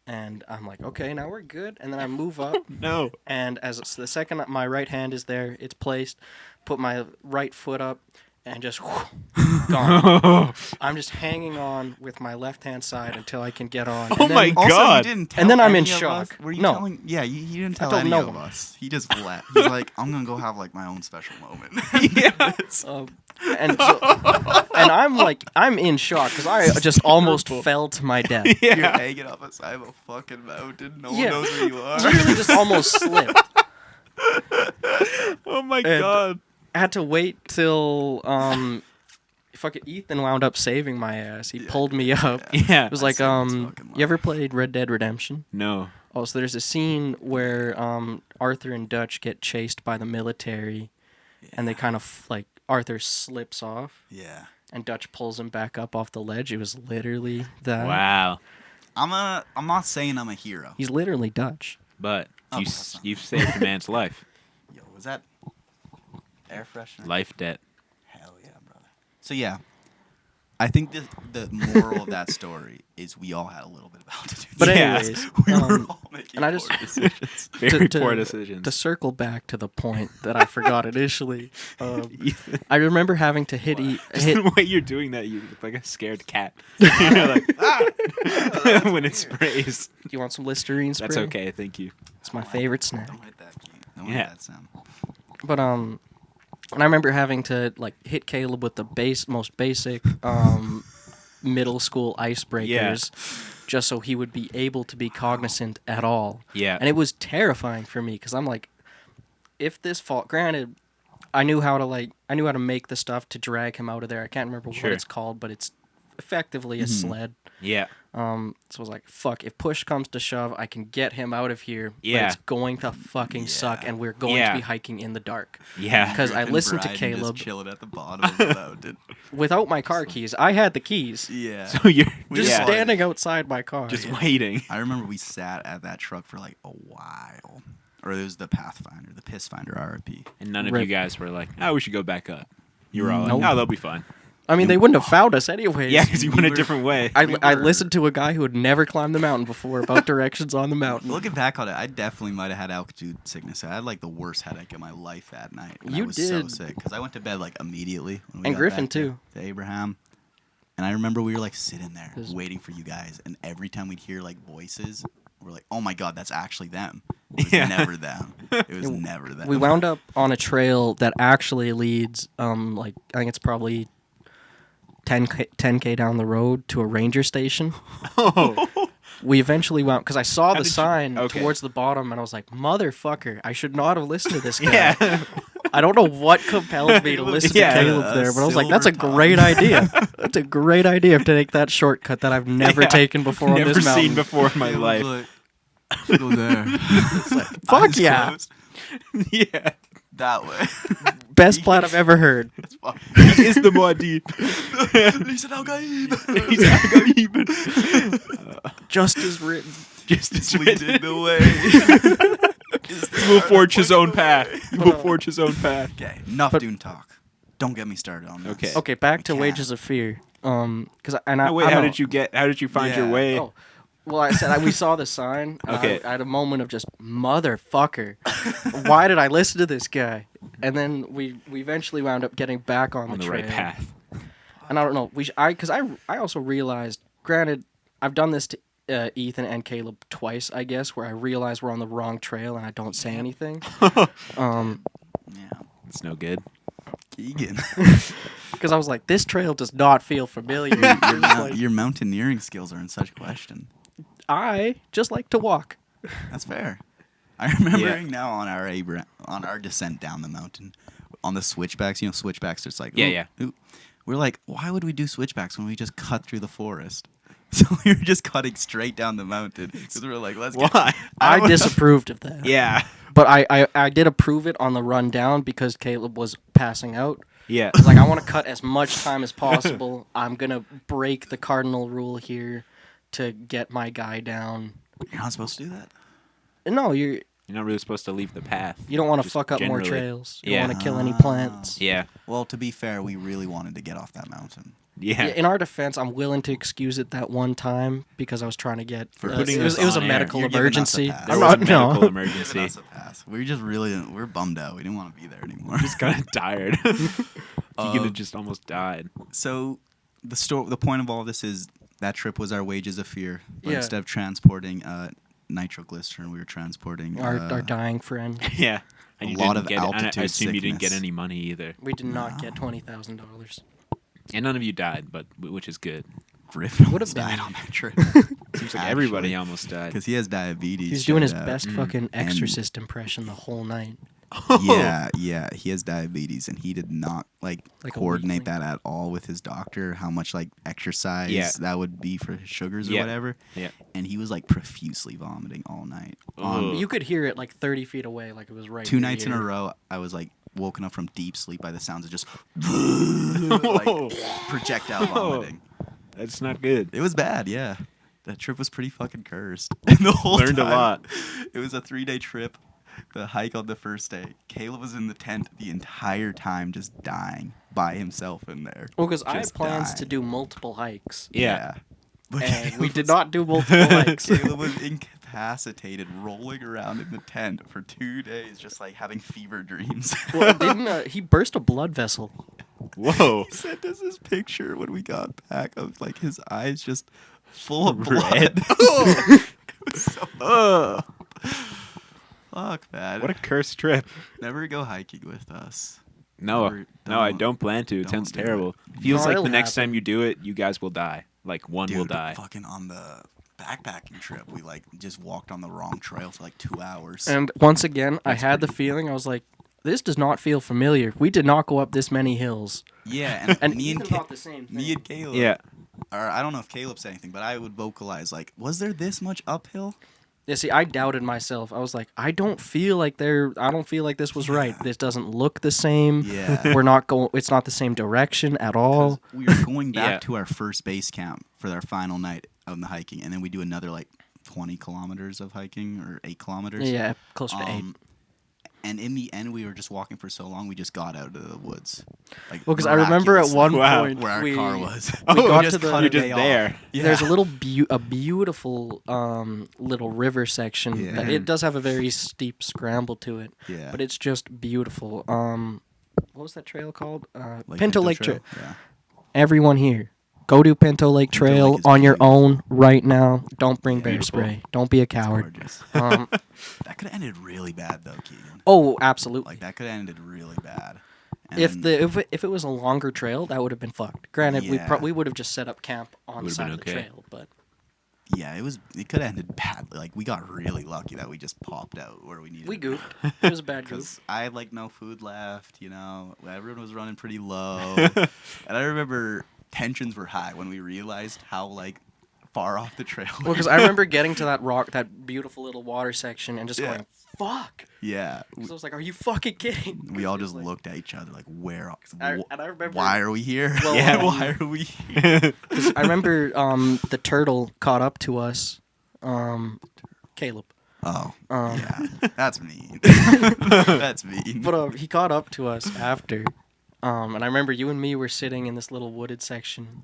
and I'm like, okay, now we're good. And then I move up, No. and the second my right hand is there, it's placed, put my right foot up, and just gone. I'm just hanging on with my left hand side until I can get on. Oh And my then- God. Also, you didn't tell And then I'm any in of shock. us? Were you No. telling? Yeah, you didn't tell told any no of one. us. He just left. He's like, I'm gonna go have like my own special moment. Yeah. And I'm in shock because I just almost fell to my death. You're Yeah. hanging off the side of a fucking mountain. No Yeah. one knows where you are. Literally just almost slipped. Oh my And- god. I had to wait till fucking Ethan wound up saving my ass. He Yeah. pulled me up. Yeah. It was like saved his fucking you ever life. played Red Dead Redemption? No. Oh, so there's a scene where Arthur and Dutch get chased by the military, and they kind of like Arthur slips off, Yeah. and Dutch pulls him back up off the ledge. It was literally that. Wow. I'm not saying I'm a hero. He's literally Dutch. But Oh, you that's not- you've saved a man's life. Yo, was that air freshener? Life debt. Hell yeah, brother. So yeah, I think the moral of that story is we all had a little bit of altitude. But Yeah. anyways, we were all making and I just- poor decisions. Very to- poor decisions. to circle back to the point that I forgot initially, I remember having to hit the way you're doing that, you look like a scared cat. You're like, when it sprays. Do you want some Listerine spray? That's okay, thank you. It's my favorite snack. Don't hit that key. Don't Yeah. hit that sound. But And I remember having to like hit Caleb with the most basic middle school icebreakers, just so he would be able to be cognizant at all. Yeah. And it was terrifying for me because I'm like, if this fall, granted, I knew how to make the stuff to drag him out of there. I can't remember Sure. what it's called, but it's effectively a sled. Yeah. So I was like, fuck, if push comes to shove, I can get him out of here. Yeah. But it's going to fucking suck, and we're going to be hiking in the dark. Yeah. Because I And listened to Bryden Caleb. just chilling at the bottom of the mountain. Without my car keys. I had the keys. Yeah. So you're Just yeah, standing outside my car. just waiting. I remember we sat at that truck for like a while. Or it was the Pathfinder, the Pissfinder RP. And none of Rip. you guys were like, "Oh, we should go back up." You were all Nope. like, "Oh, they'll be fine." I mean, they wouldn't have found us anyways. Yeah, because you went a were- different way. I listened to a guy who had never climbed the mountain before about directions on the mountain. Looking back on it, I definitely might have had altitude sickness. I had like the worst headache of my life that night. And I You was so did. sick because I went to bed like immediately. When we And got Griffin, back too. To Abraham. And I remember we were like sitting there 'Cause- waiting for you guys. And every time we'd hear like voices, we're like, oh my God, that's actually them. It was Yeah. never them. It was never them. We wound up on a trail that actually leads, like, I think it's probably 10K down the road to a ranger station. Oh. We eventually wound, because I saw How the did you- sign okay. towards the bottom, and I was like, motherfucker, I should not have listened to this guy. Yeah. I don't know what compelled me to listen Yeah. to Caleb there, but I was like, that's a Silver great tongue. idea. That's a great idea to take that shortcut that I've never Yeah. taken before on Never this mountain. seen before in my It was life. like, go there. It's like, Fuck eyes yeah. closed. Yeah. That way. Best plan I've ever heard. That's fine. Is the more deep. Listen, Al Gaib. Just as written. Just as Leading the way. He will forge his own path. He will forge his own path. Okay, enough But- Dune talk. Don't get me started on this. Okay. Okay, back to We Wages of Fear. Because I Oh, wait, I how know- did you find your Yeah. way? Oh, well, I said we saw the sign. And Okay. I had a moment of just motherfucker. Why did I listen to this guy? And then we eventually wound up getting back on On the trail. right path. And I don't know. Because I also realized. Granted, I've done this to Ethan and Caleb twice, I guess, where I realize we're on the wrong trail and I don't say anything. Yeah. It's no good. Keegan. Because I was like, this trail does not feel familiar. It's like, Your mountaineering skills are in such question. I just like to walk. That's fair. I remembering now on our descent down the mountain, on the switchbacks. You know, switchbacks. It's like, Yeah, ooh, yeah. ooh. We're like, why would we do switchbacks when we just cut through the forest? So we were just cutting straight down the mountain because we were like, let's get. Why? I disapproved of that. Yeah. But I did approve it on the run down because Caleb was passing out. Yeah. I was like, I want to cut as much time as possible. I'm going to break the cardinal rule here to get my guy down. You're not supposed to do that. No, you You're not really supposed to leave the path. don't want to Just fuck up more generally. trails. You Yeah. don't want to kill any plants. Yeah. Well, to be fair, we really wanted to get off that mountain. Yeah. In our defense, I'm willing to excuse it that one time because I was trying to get. For putting it was us a on air. medical You're giving us a emergency. pass. There I'm was a not medical no. emergency. Giving us a pass. We're bummed out. We didn't want to be there anymore. Just kind of tired. Keegan Um, had just almost died. So the point of all this is that trip was our wages of fear. But Yeah. instead of transporting nitroglycerin, we were transporting Our dying friend. Yeah. And a you lot didn't of get, and I altitude assume you didn't get sickness. any money either. We did not No. get $20,000. And none of you died, but which is good. Griffin Would've almost been. died on that trip. Seems like everybody almost died. because he has diabetes. He's doing his shout out. best fucking And- exorcist impression the whole night. Yeah, he has diabetes, and he did not Like a coordinate weakling. that at all with his doctor. How much exercise Yeah. that would be for his sugars or Yeah. whatever. Yeah. And he was profusely vomiting all night. Ugh. You could hear it 30 feet away, like it was right. 2 in nights in your a ear. row, I was woken up from deep sleep by the sounds of just Whoa. projectile vomiting. That's not good. It was bad, yeah. That trip was pretty fucking cursed. And the whole Learned a time, lot. It was a 3-day trip. The hike on the first day. Caleb was in the tent the entire time, just dying by himself in there. Well, because I had Just plans dying. to do multiple hikes, Yeah. But and we Caleb did was- not do multiple hikes. Caleb was incapacitated, rolling around in the tent for 2 days, just having fever dreams. Well, didn't he burst a blood vessel? Whoa. He sent us this picture when we got back of his eyes just full of blood. Red. It was so fuck, man. What a cursed trip. Never go hiking with us. No, Never- I don't plan to. It don't sounds do it. terrible. Feels No, like it'll the next happen. time you do it, you guys will die. Like one will Dude, die. fucking on the backpacking trip, we like just walked on the wrong trail for like 2 hours. And once again, That's I had the pretty- feeling, I was like, this does not feel familiar. We did not go up this many hills. Yeah, And me and Ethan thought the same thing. me and Caleb. Yeah. Or I don't know if Caleb said anything, but I would vocalize like, was there this much uphill? Yeah, see, I doubted myself. I was like, I don't feel like this was right. Yeah. This doesn't look the same. Yeah. We're not going. It's not the same direction at all. 'Cause we were going back Yeah. to our first base camp for our final night of the hiking, and then we do another like 20 kilometers of hiking or 8 kilometers. Yeah, closer to 8. And in the end, we were just walking for so long, we just got out of the woods. Like, Well, because I remember at one Wow. point where our we car was. we got just to the- cut You're a just day there. off. Yeah. There's a little beautiful little river section. Yeah. That it does have a very steep scramble to it, Yeah. but it's just beautiful. What was that trail called? Like Pinto Lake Trail. Yeah. Everyone here, go do Pinto Lake Pinto Trail Lake is on your beautiful. own right now. Don't bring Yeah. bear Beautiful. spray. Don't be a coward. Gorgeous. Um, That could have ended really bad though, Keegan. oh, absolutely. Like that could have ended really bad. If And- if it was a longer trail, that would have been fucked. Granted, Yeah. we would have just set up camp on the Would've side been of the okay. trail, but yeah, it could have ended badly. Like we got really lucky that we just popped out where we needed. we to goofed. It was a bad goof. Because I had like no food left, you know. Everyone was running pretty low, and I remember tensions were high when we realized how like far off the trail. Well, because I remember getting to that rock, that beautiful little water section, and just Yeah. going, "Fuck!" Yeah, 'Cause I was like, "Are you fucking kidding?" we all It was just like- looked at each other like, "Where? And I remember. Why are we here? Well, yeah, why are we here?" 'Cause I remember the turtle caught up to us. Caleb. Oh, Um, yeah, that's mean. That's mean. But he caught up to us after, and I remember you and me were sitting in this little wooded section,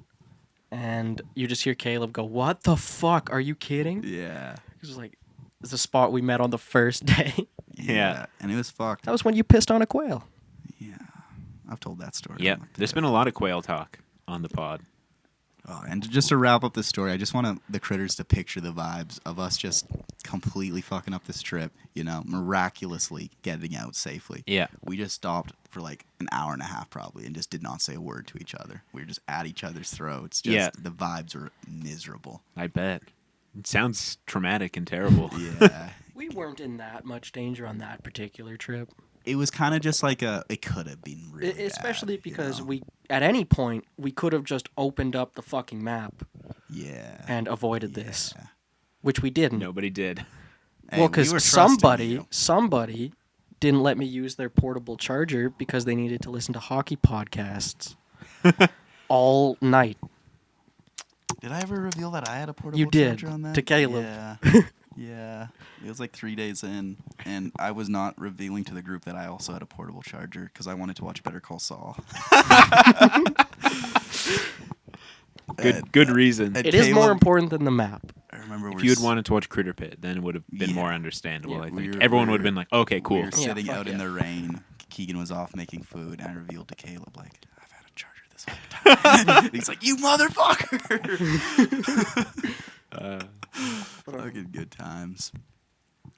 and you just hear Caleb go, "What the fuck? Are you kidding?" Yeah, It was like, it's the spot we met on the first day. Yeah. and it was fucked. That was when you pissed on a quail. Yeah, I've told that story. Yep. There's been a lot of quail talk on the pod. Oh, and just to wrap up this story, I just want the critters to picture the vibes of us just completely fucking up this trip, you know, miraculously getting out safely. Yeah. We just stopped for like an hour and a half probably and just did not say a word to each other. We were just at each other's throats. Just, Yeah. The vibes were miserable. I bet. It sounds traumatic and terrible. Yeah. We weren't in that much danger on that particular trip. It was kind of just like it could have been really bad, Especially you because know? we, at any point, we could have just opened up the fucking map Yeah. and avoided this, Yeah. which we didn't. Nobody did. Hey, Well, we because were trusting somebody you. didn't let me use their portable charger because they needed to listen to hockey podcasts all night. Did I ever reveal that I had a portable You did, charger on that? to Caleb. Yeah. Yeah. It was like 3 days in, and I was not revealing to the group that I also had a portable charger because I wanted to watch Better Call Saul. Good reason. and It is more Caleb- important than the map. I remember If you had wanted to watch Critterpit, then it would have been Yeah. more understandable, Yeah. I We think. were- Everyone we would have were- been like, okay, cool. We were Yeah, sitting fuck out in yeah. the rain. Keegan was off making food, and I revealed to Caleb, like, I've had a charger this whole time. And he's like, you motherfucker! Fucking good times.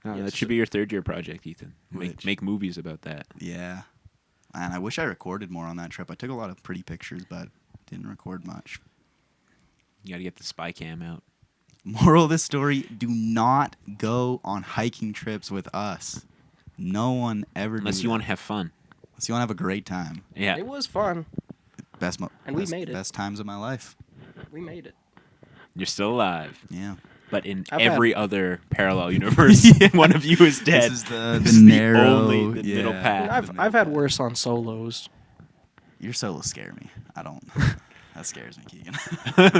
Oh, Yes. that should be your third year project, Ethan. Which? Make movies about that. Yeah. And I wish I recorded more on that trip. I took a lot of pretty pictures, but didn't record much. You got to get the spy cam out. Moral of this story, do not go on hiking trips with us. No one ever Unless you want to have fun. Unless you want to have a great time. Yeah. It was fun. And we made it. Best times of my life. We made it. You're still alive. Yeah. But in I've every other parallel universe, one of you is dead. This is the This is narrow, only the middle yeah. path. I've had worse on solos. Your solos scare me. I don't. That scares me, Keegan.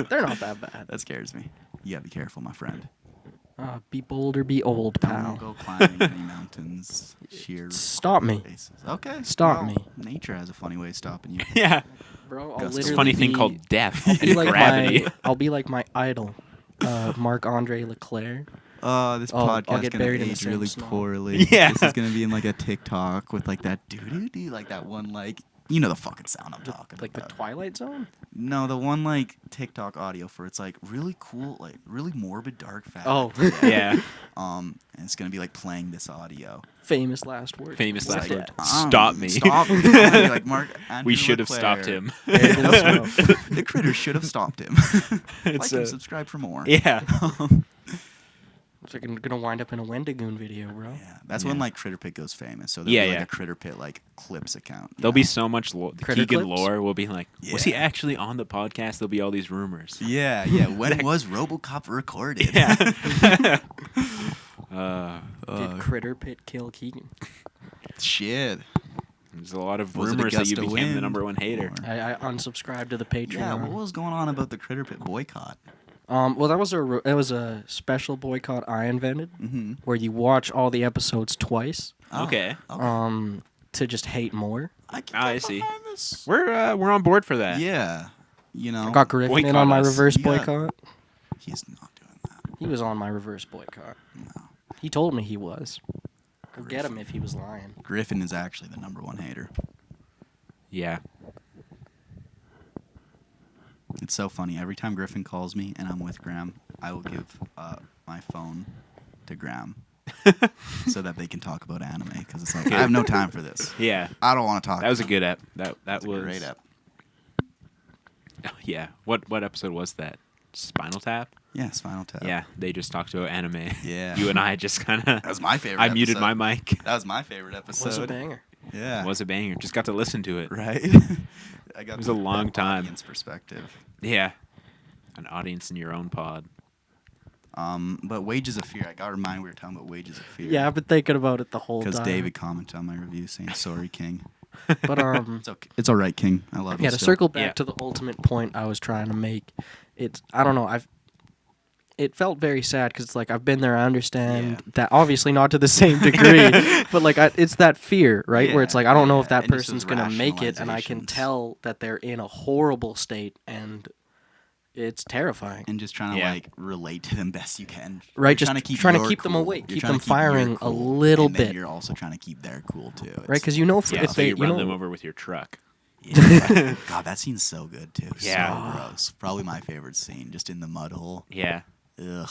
They're not that bad. That scares me. You gotta be careful, my friend. Be bold or be old, Don't pal. go climbing any mountains. Sheer Stop me. faces. Okay. Stop me. Nature has a funny way of stopping you. Yeah. Bro, I'll Gus, It's literally a funny thing be- called death I'll be and like gravity. I'll be like my idol, Marc-Andre Leclerc. This I'll podcast get gonna buried in the age same really snow. poorly. Yeah. This is gonna be in like a TikTok with like that doo-doo-doo, like that one like You know the fucking sound I'm talking Like the about. Twilight Zone? No, the one like TikTok audio for it's like really cool, like really morbid, dark fact. Oh. Yeah. And it's gonna be like playing this audio. Famous last word. Famous It's last like, word. Stop me. Stop me. Like Mark. Andrew We should have Leclerc. stopped him. The critters should have stopped him. It's Like and subscribe for more. Yeah. It's like gonna wind up in a Wendigoon video, bro. Yeah, that's when Yeah. like Critterpit goes famous. So there'll Yeah, be like yeah. a Critterpit like clips account. you There'll be know? so much lore. The Critter Kegan clips? lore will be like, was he Yeah. actually on the podcast? There'll be all these rumors. Yeah, yeah. When was RoboCop recorded? Yeah. Did Critterpit kill Kegan? Shit. There's a lot of Was it a rumors that gust you of became the wind? number one hater. I unsubscribed to the Patreon. Yeah. What was going on about the Critterpit boycott? Well, that was it was a special boycott I invented, Mm-hmm. where you watch all the episodes twice, Okay. to just hate more. I see. behind this. We're on board for that. Yeah. You know. I got Griffin in boycott on my us. reverse You got- boycott. He's not doing that. He was on my reverse boycott. No. He told me he was. Go get him if he was lying. Griffin is actually the number one hater. Yeah. It's so funny. Every time Griffin calls me and I'm with Graham, I will give my phone to Graham so that they can talk about anime. Because it's like, I have no time for this. Yeah. I don't want to talk. That was a about good ep. That it. was A great ep. Oh, yeah. What episode was that? Spinal Tap? Yeah, Spinal Tap. Yeah. They just talked about anime. Yeah. You and I just kind of. That was my favorite. I muted episode. my mic. That was my favorite episode. Was a banger. Yeah. It was a banger. Just got to listen to it. Right. I got It was a long that time. Audience perspective. Yeah. An audience in your own pod. But Wages of Fear. I got reminded we were talking about Wages of Fear. Yeah, I've been thinking about it the whole time. Because David commented on my review saying, "Sorry, King." But It's okay. It's all right, King. I love you. yeah, to still. circle back Yeah. to the ultimate point I was trying to make, it's I don't know. It felt very sad because it's like I've been there. I understand that, obviously not to the same degree, but like it's that fear, right? Where it's like I don't know if that and just person's those gonna make it, and I can rationalizations. tell that they're in a horrible state, and it's terrifying. And just trying to Yeah. like relate to them best you can. Right, You're just trying to keep keep them your awake, cool. You're keep trying them to keep your firing a cool, little and then bit. You're also trying to keep their cool too. Right, because you know Yeah. if So they you run them know over with your truck. Yeah. God, that scene's so good too. Yeah. So gross. Probably my favorite scene, just in the mud hole. Yeah. Ugh.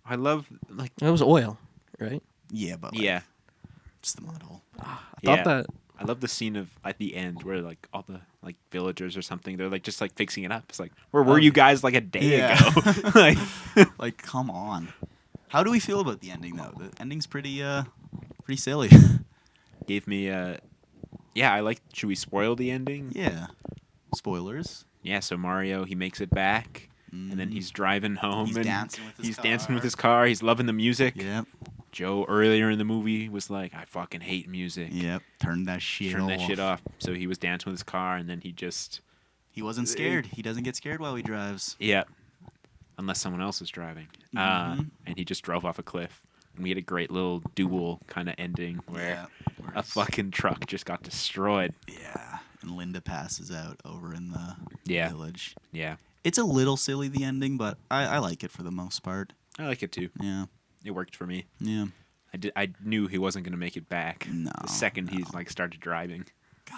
I love like. it was oil, right? Yeah, but like, Yeah. just the mud hole. I Yeah. thought that. I love the scene of at the end where like all the like villagers or something, they're like just like fixing it up. It's like, where were you guys like a day Yeah. ago? Like, Like, come on. How do we feel about the ending though? The ending's pretty silly. gave me yeah, I like. Should we spoil the ending? Yeah. Spoilers. Yeah. So Mario, he makes it back, and then he's driving home. He's and dancing with his He's dancing with car. his car. He's loving the music. Yep. Joe earlier in the movie was like, I fucking hate music. Yep. Turn that shit Turn off. that shit off. So he was dancing with his car, and then he just He wasn't scared. He doesn't get scared while he drives. yeah, unless someone else is driving. Mhm. And he just drove off a cliff. And we had a great little duel kind of ending where a fucking truck just got destroyed. Yeah. And Linda passes out over in the Yeah. village. Yeah, It's a little silly, the ending, but I like it for the most part. I like it too. Yeah. It worked for me. Yeah. I knew he wasn't gonna make it back. No, The second he like started driving.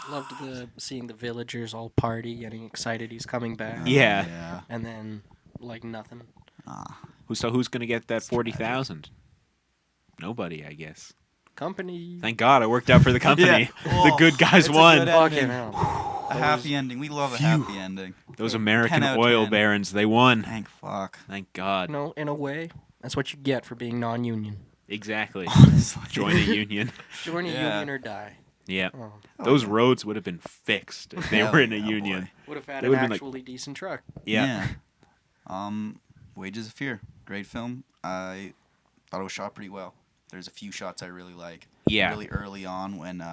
Loved seeing the villagers all party, getting excited he's coming back, Yeah. Yeah. and then like nothing. Who's gonna get that 40,000? Nobody, I guess. Company. Thank God it worked out for the company. Yeah. The good guys It's a won. good Fucking ending. hell. A happy ending. We love a happy ending. Those American 10 out of oil 10. barons, they won. Thank fuck. Thank God. No, in a way, that's what you get for being non-union. Exactly. Honestly. Join a union. Join a Yeah. union or die. Yeah. Oh. Those roads would have been fixed if they Hell were in a yeah, union. boy. Would have had They an would've been like- actually decent truck. Yeah. Wages of Fear. Great film. I thought it was shot pretty well. There's a few shots I really like. Yeah. Really early on when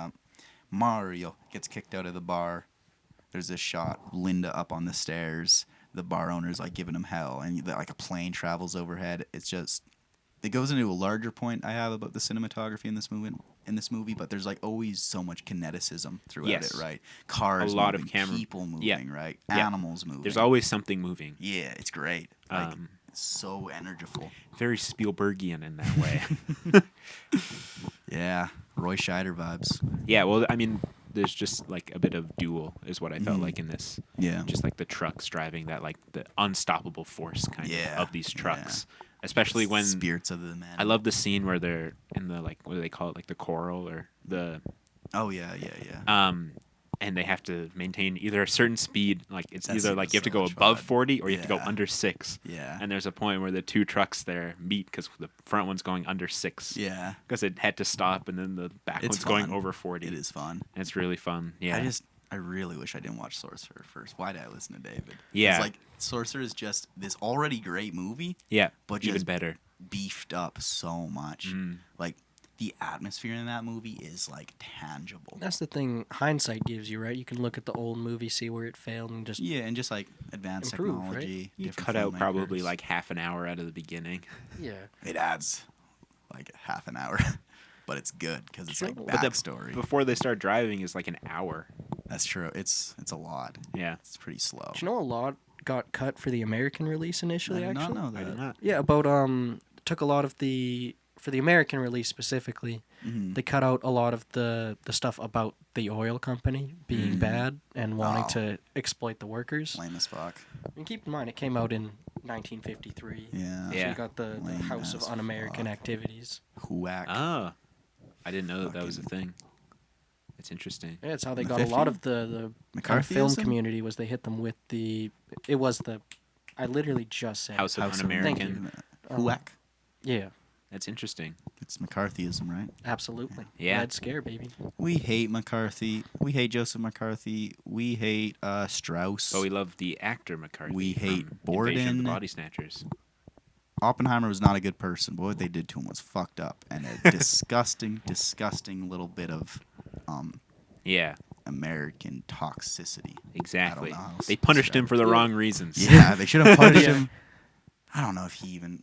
Mario gets kicked out of the bar, there's this shot, Linda up on the stairs, the bar owner's like giving him hell, and like a plane travels overhead. It's just, it goes into a larger point I have about the cinematography in this movie, but there's like always so much kineticism throughout Yes. it, right? Cars A lot of moving, camera- people moving, yeah. right? Yeah. Animals moving. There's always something moving. Yeah, it's great. Like, Um, it's so energiful. Very Spielbergian in that way. Yeah, Roy Scheider vibes. Yeah, well, I mean, there's just like a bit of duel is what I felt Mhm. like in this. Yeah. Just like the trucks driving that, like the unstoppable force kind Yeah, of these yeah. trucks. Especially when spirits of the men. I love the scene where they're in the, like, what do they call it, like the coral or the Oh yeah, yeah, yeah. and they have to maintain either a certain speed, like it's That either scene like was you have to so go much above fun. 40 or you have to go Yeah. under 6. Yeah. And there's a point where the two trucks there meet because the front one's going under 6. Yeah. Because it had to stop, and then the back It's one's going fun. over 40. It is fun. And it's really fun. Yeah. I really wish I didn't watch Sorcerer first. Why did I listen to David? 'Cause, Yeah. like Sorcerer is just this already great movie, Yeah. but Even just better. beefed up so much. Mm. Like the atmosphere in that movie is like tangible. That's the thing hindsight gives you, right? You can look at the old movie, see where it failed, and just Yeah, and just like advanced Improve, right? technology. You different cut out probably filmmakers. like half an hour out of the beginning. yeah. It adds like half an hour, but it's good because it's like But the- backstory. Before they start driving is like an hour. That's true. It's a lot. Yeah. It's pretty slow. Do you know a lot got cut for the American release I initially? did Actually, not know I did that. not. yeah. About took a lot of the for the American release specifically. Mhm. They cut out a lot of the stuff about the oil company being Mm. bad and wanting Oh. to exploit the workers. Lame as fuck. And keep in mind, it came out in 1953. Yeah. So Yeah. you got the Lame House of as Un-American fuck. Activities. Whack. Oh. I didn't know that was a Fucking- thing. It's interesting. Yeah, it's how they The got a lot 50? of the kind of film McCarthyism? community was they hit them with the. It was the. I literally just said. House of House Un-American. Whack. Yeah, That's interesting. It's McCarthyism, right? absolutely. Yeah. Red Scare, baby. We hate McCarthy. We hate Joseph McCarthy. We hate Strauss. But we love the actor McCarthy. We from hate Invasion of Borden. the Body Snatchers. Oppenheimer was not a good person. But what they did to him was fucked up, and a disgusting, disgusting little bit of Yeah, American toxicity. exactly. know how They to punished describe him for it. the Yeah. wrong reasons. Yeah, they should have punished Yeah. him. I don't know if he even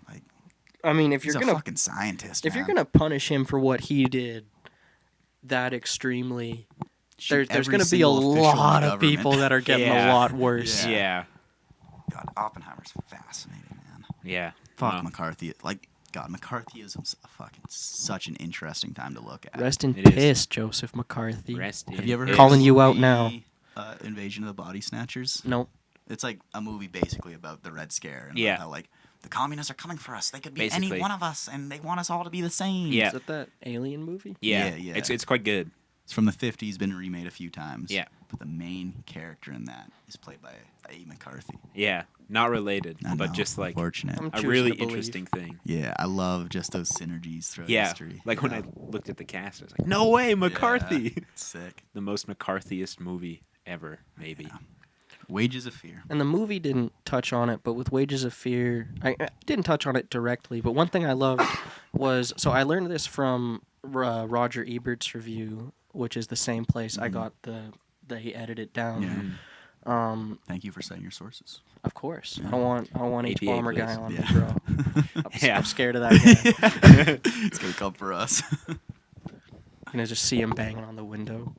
like. I mean, if He's you're a gonna fucking scientist. if you're man. gonna punish him for what he did, that extremely, Shoot there's every gonna be a single official in the lot of government. people that are getting Yeah. a lot worse. Yeah. Yeah. God, Oppenheimer's fascinating, man. Yeah. Fuck Well, McCarthy. Like, God, McCarthyism's fucking such an interesting time to look at. Rest in It is. piss, Joseph McCarthy. Rest Have in you ever peace. heard Calling of you the out now. movie, Invasion of the Body Snatchers? No, It's like a movie basically about the Red Scare and Yeah. about how like the communists are coming for us. They could be Basically. any one of us, and they want us all to be the same. Yeah. is it that alien movie? Yeah. Yeah. It's quite good. It's from the 50s, been remade a few times. Yeah. But the main character in that is played by A. McCarthy. Yeah. Not related, I but know, just like unfortunate. I'm a choosing really to believe. interesting thing. Yeah, I love just those synergies throughout Yeah. history. Like when Yeah. I looked at the cast, I was like, no way, McCarthy. Yeah, it's sick. The most McCarthyist movie ever, maybe. Yeah. Wages of Fear. And the movie didn't touch on it, but with Wages of Fear, I didn't touch on it directly. But one thing I loved was so I learned this from Roger Ebert's review, which is the same place I got they edited it down. Yeah. Thank you for saying your sources. Of course, Yeah. I don't want H APA, bomber guy please. on Yeah. me, bro. Yeah. I'm scared of that guy. It's gonna come for us. I'm gonna just see him banging on the window.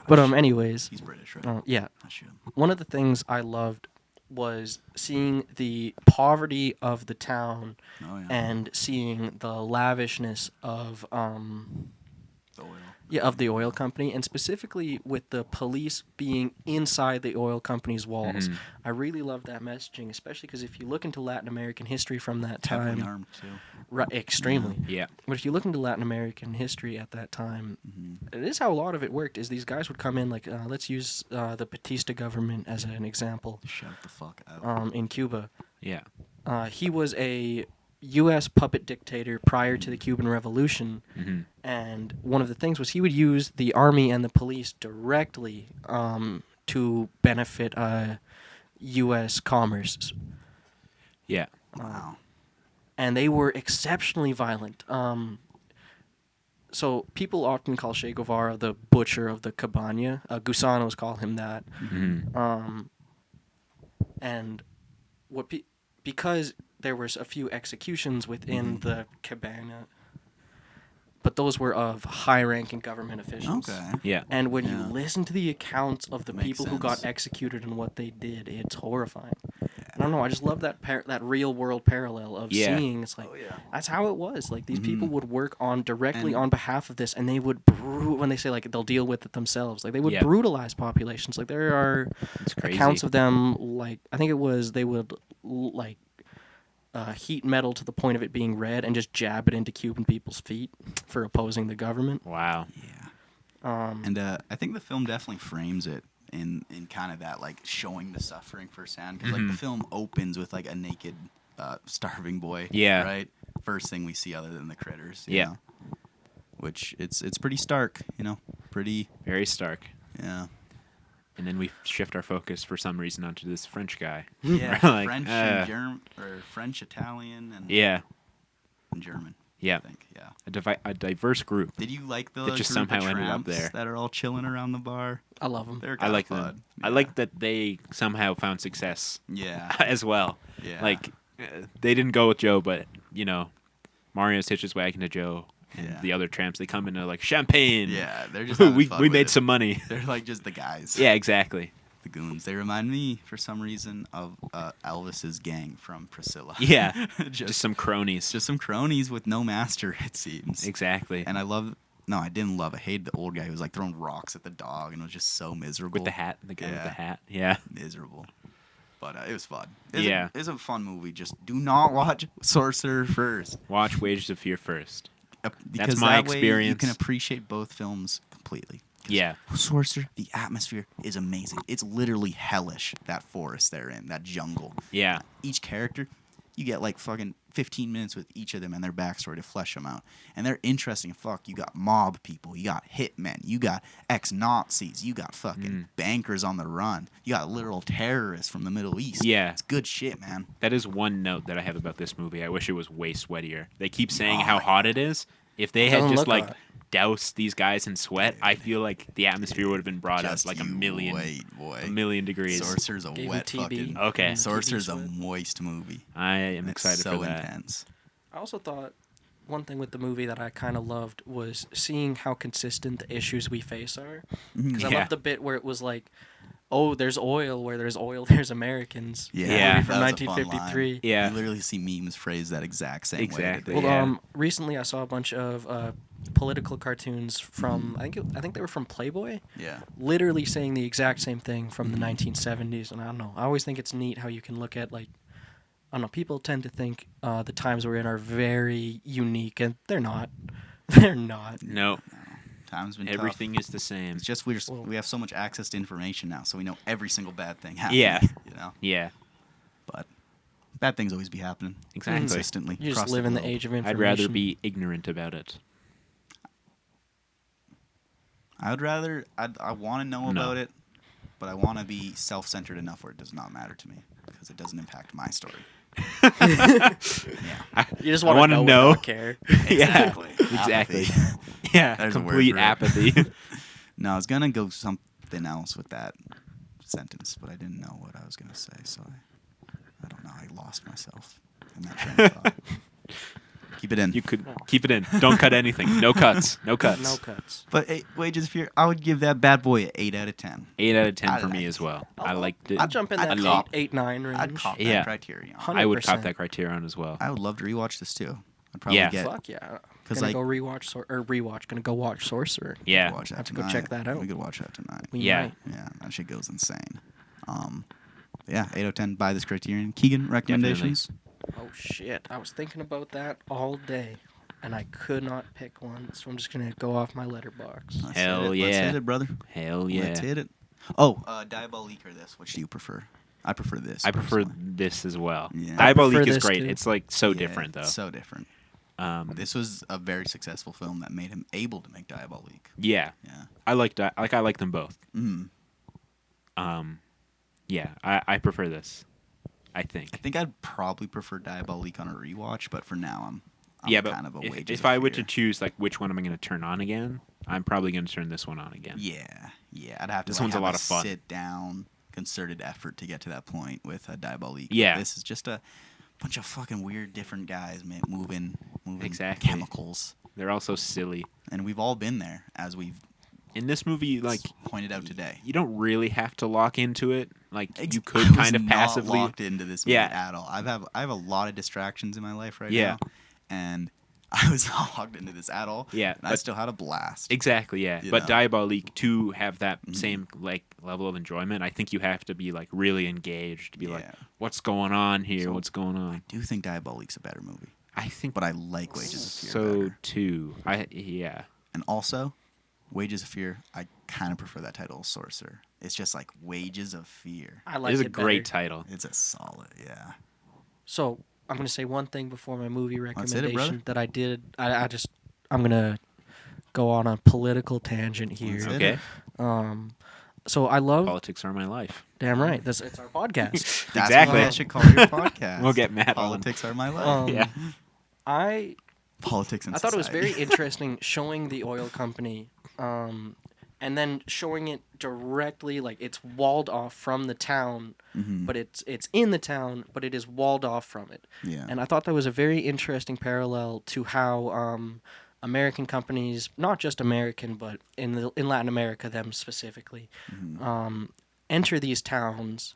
But anyways, He's British, right? yeah. I'll shoot him. One of the things I loved was seeing the poverty of the town Oh yeah. and seeing the lavishness of The oil. of the oil company, and specifically with the police being inside the oil company's walls. Mhm. I really love that messaging, especially because if you look into Latin American history from that Heavily time, armed too. right, extremely. Yeah. But if you look into Latin American history at that time, Mm-hmm. it is how a lot of it worked. Is these guys would come in like, let's use the Batista government as an example. Shut the fuck out. In Cuba, Yeah. he was a U.S. puppet dictator prior to the Cuban Revolution. Hmm. And one of the things was he would use the army and the police directly to benefit U.S. commerce. Yeah. Wow. And they were exceptionally violent. So people often call Che Guevara the butcher of the cabana. Gusanos call him that. Hmm. And because there was a few executions within the cabana, but those were of high-ranking government officials. Okay. Yeah. And when you Yeah. listen to the accounts of the Makes people who got sense. executed and what they did, it's horrifying. I don't know. I just love that real world parallel of Yeah. seeing. It's like that's how it was. Like these people Mm-hmm. would work on directly And- on behalf of this, and they would when they say like they'll deal with it themselves. Like they would Yeah. brutalize populations. Like there are It's crazy. accounts of them. Like I think it was they would like heat metal to the point of it being red and just jab it into Cuban people's feet for opposing the government. Wow. Yeah. And I think the film definitely frames it in kind of that like showing the suffering firsthand because like the film opens with like a naked starving boy. Yeah. Right. First thing we see other than the critters. you Yeah. know? Which it's pretty stark. Pretty. Very stark. Yeah. And then we shift our focus for some reason onto this French guy. Yeah. Like, French and German or French, Italian, and Yeah. and German. Yeah. I think. Yeah. A diverse group. Did you like the That just group of somehow ended up tramps there. that are all chilling around the bar? I love them. They're I kinda like fun. them. I Yeah. like that they somehow found success Yeah. as well. Yeah. Like, they didn't go with Joe, but, Mario's hitched his wagon to Joe. And Yeah. the other tramps, they come into like, champagne. Yeah, they're just having we fun we with made it. some money. They're like just the guys. Yeah, exactly. The goons. They remind me, for some reason, of Elvis's gang from Priscilla. Yeah. just Just some cronies. some cronies with no master, it seems. Exactly. And I didn't love. I hated the old guy who was like throwing rocks at the dog and was just so miserable. With the hat. The guy with Yeah. the hat. Yeah. Miserable. But it was fun. Yeah. It's a fun movie. Just do not watch Sorcerer first. Watch Wages of Fear first. Because my that way you experience. can appreciate both films completely. 'Cause Yeah. Sorcerer, the atmosphere is amazing. It's literally hellish, that forest they're in, that jungle. Yeah. Each character, you get like fucking 15 minutes with each of them and their backstory to flesh them out. And they're interesting. Fuck, you got mob people, you got hitmen, you got ex-Nazis, you got fucking bankers on the run, you got literal terrorists from the Middle East. Yeah. It's good shit, man. That is one note that I have about this movie. I wish it was way sweatier. They keep saying how hot it is. If they had Doesn't just look like hot. doused these guys in sweat, I feel like the atmosphere would have been brought up Just like you a million degrees. Sorcerer's a Gave wet him TB. fucking. Okay. Sorcerer's a sweat. moist movie. I am It's excited so for that. intense. I also thought one thing with the movie that I kind of loved was seeing how consistent the issues we face are. Because I Yeah. love the bit where it was like, oh, there's oil. Where there's oil, there's Americans. Yeah, Yeah. Movie from that was a fun 1953. line. Yeah. You literally see memes phrased that exact same Exactly. way. Well, Yeah. recently I saw a bunch of political cartoons from I think they were from Playboy, Yeah. literally saying the exact same thing from the 1970s. And I don't know. I always think it's neat how you can look at like, I don't know. People tend to think the times we're in are very unique, and they're not. They're not. No, Time's been everything tough. is the same. It's just we have so much access to information now, so we know every single bad thing happening. Yeah. Yeah. But bad things always be happening. Exactly. Consistently. You just across live in the globe. age of information. I'd rather be ignorant about it. I want to know No. about it, but I want to be self-centered enough where it does not matter to me because it doesn't impact my story. Yeah. You just I want wanna to know, know. and not care. Yeah, Exactly. exactly. Apathy. Yeah, There's a word complete for it. apathy. No, I was gonna go something else with that sentence, but I didn't know what I was gonna say, so I don't know. I lost myself in that train of thought. Keep it in. You could keep it in. Don't cut anything. No cuts. No cuts. No cuts. But Wages of Fear, I would give that bad boy an 8 out of 10. 8 out of 10 I for me like as it. well. I liked it. I'll jump in I'd that cop- 8-9 range. I'd cop Yeah. that criterion. I would cop 100%. that criterion as well. I would love to rewatch this too. I'd probably Yeah. get Fuck yeah. 'Cause, Gonna like- go rewatch Gonna go watch Sorcerer. Yeah. watch that Have to go tonight. check that out. We could watch that tonight. We Yeah. might. Yeah, that shit goes insane. Yeah, 8 out of 10 by this criterion. Keegan, recommendations? Oh shit! I was thinking about that all day, and I could not pick one. So I'm just gonna go off my letterbox. Let's Hell hit it. Let's yeah. hit it, brother. Hell yeah. Let's hit it. Oh, Diabolique or this? Which do you prefer? I prefer this. I prefer personally. this as well. Yeah. I prefer Diabolique is this great. too. It's like so Yeah, different though. it's so different. This was a very successful film that made him able to make Diabolique. Yeah. Yeah. I like them both. Mm. Yeah, I prefer this. I think. I think I'd probably prefer Diabolique on a rewatch, but for now I'm Yeah, but kind of a Wages if of I were to Fear. choose like which one am I going to turn on again, I'm probably going to turn this one on again. Yeah, I'd have to. This like, one's a have lot of fun. Sit down, concerted effort to get to that point with Diabolique. Yeah. This is just a bunch of fucking weird, different guys moving Exactly. chemicals, They're all so silly. and we've all been there as we've in this movie, like pointed out today. you don't really have to lock into it. Like you I could was kind of not passively. locked into this movie Yeah. at all. I have a lot of distractions in my life right Yeah. now, and I was not locked into this at all. Yeah, and I but- still had a blast. Exactly, yeah. You But know? Diabolique to have that Mm-hmm. same like level of enjoyment, I think you have to be like really engaged to be like, Yeah. what's going on here? So- What's going on? I do think Diabolique's a better movie, I think but I like Wages of Fear so better. too. Yeah. And also, Wages of Fear, I kind of prefer that title, Sorcerer. It's just like Wages of Fear. I It like is it a great better. title. It's a solid, yeah. So I'm gonna say one thing before my movie Let's hit it, recommendation brother. that I did. I'm gonna go on a political tangent here. Let's hit Okay. So I love. Politics are my life. Damn right. It's our podcast. That's Exactly. what I should call your podcast. We'll get mad on Politics are my life. Yeah. I Politics and I thought it was society. very interesting showing the oil company, and then showing it directly, like it's walled off from the town, Mhm. but it's in the town, but it is walled off from it. Yeah. And I thought that was a very interesting parallel to how American companies, not just American, but in Latin America, them specifically, Mm-hmm. enter these towns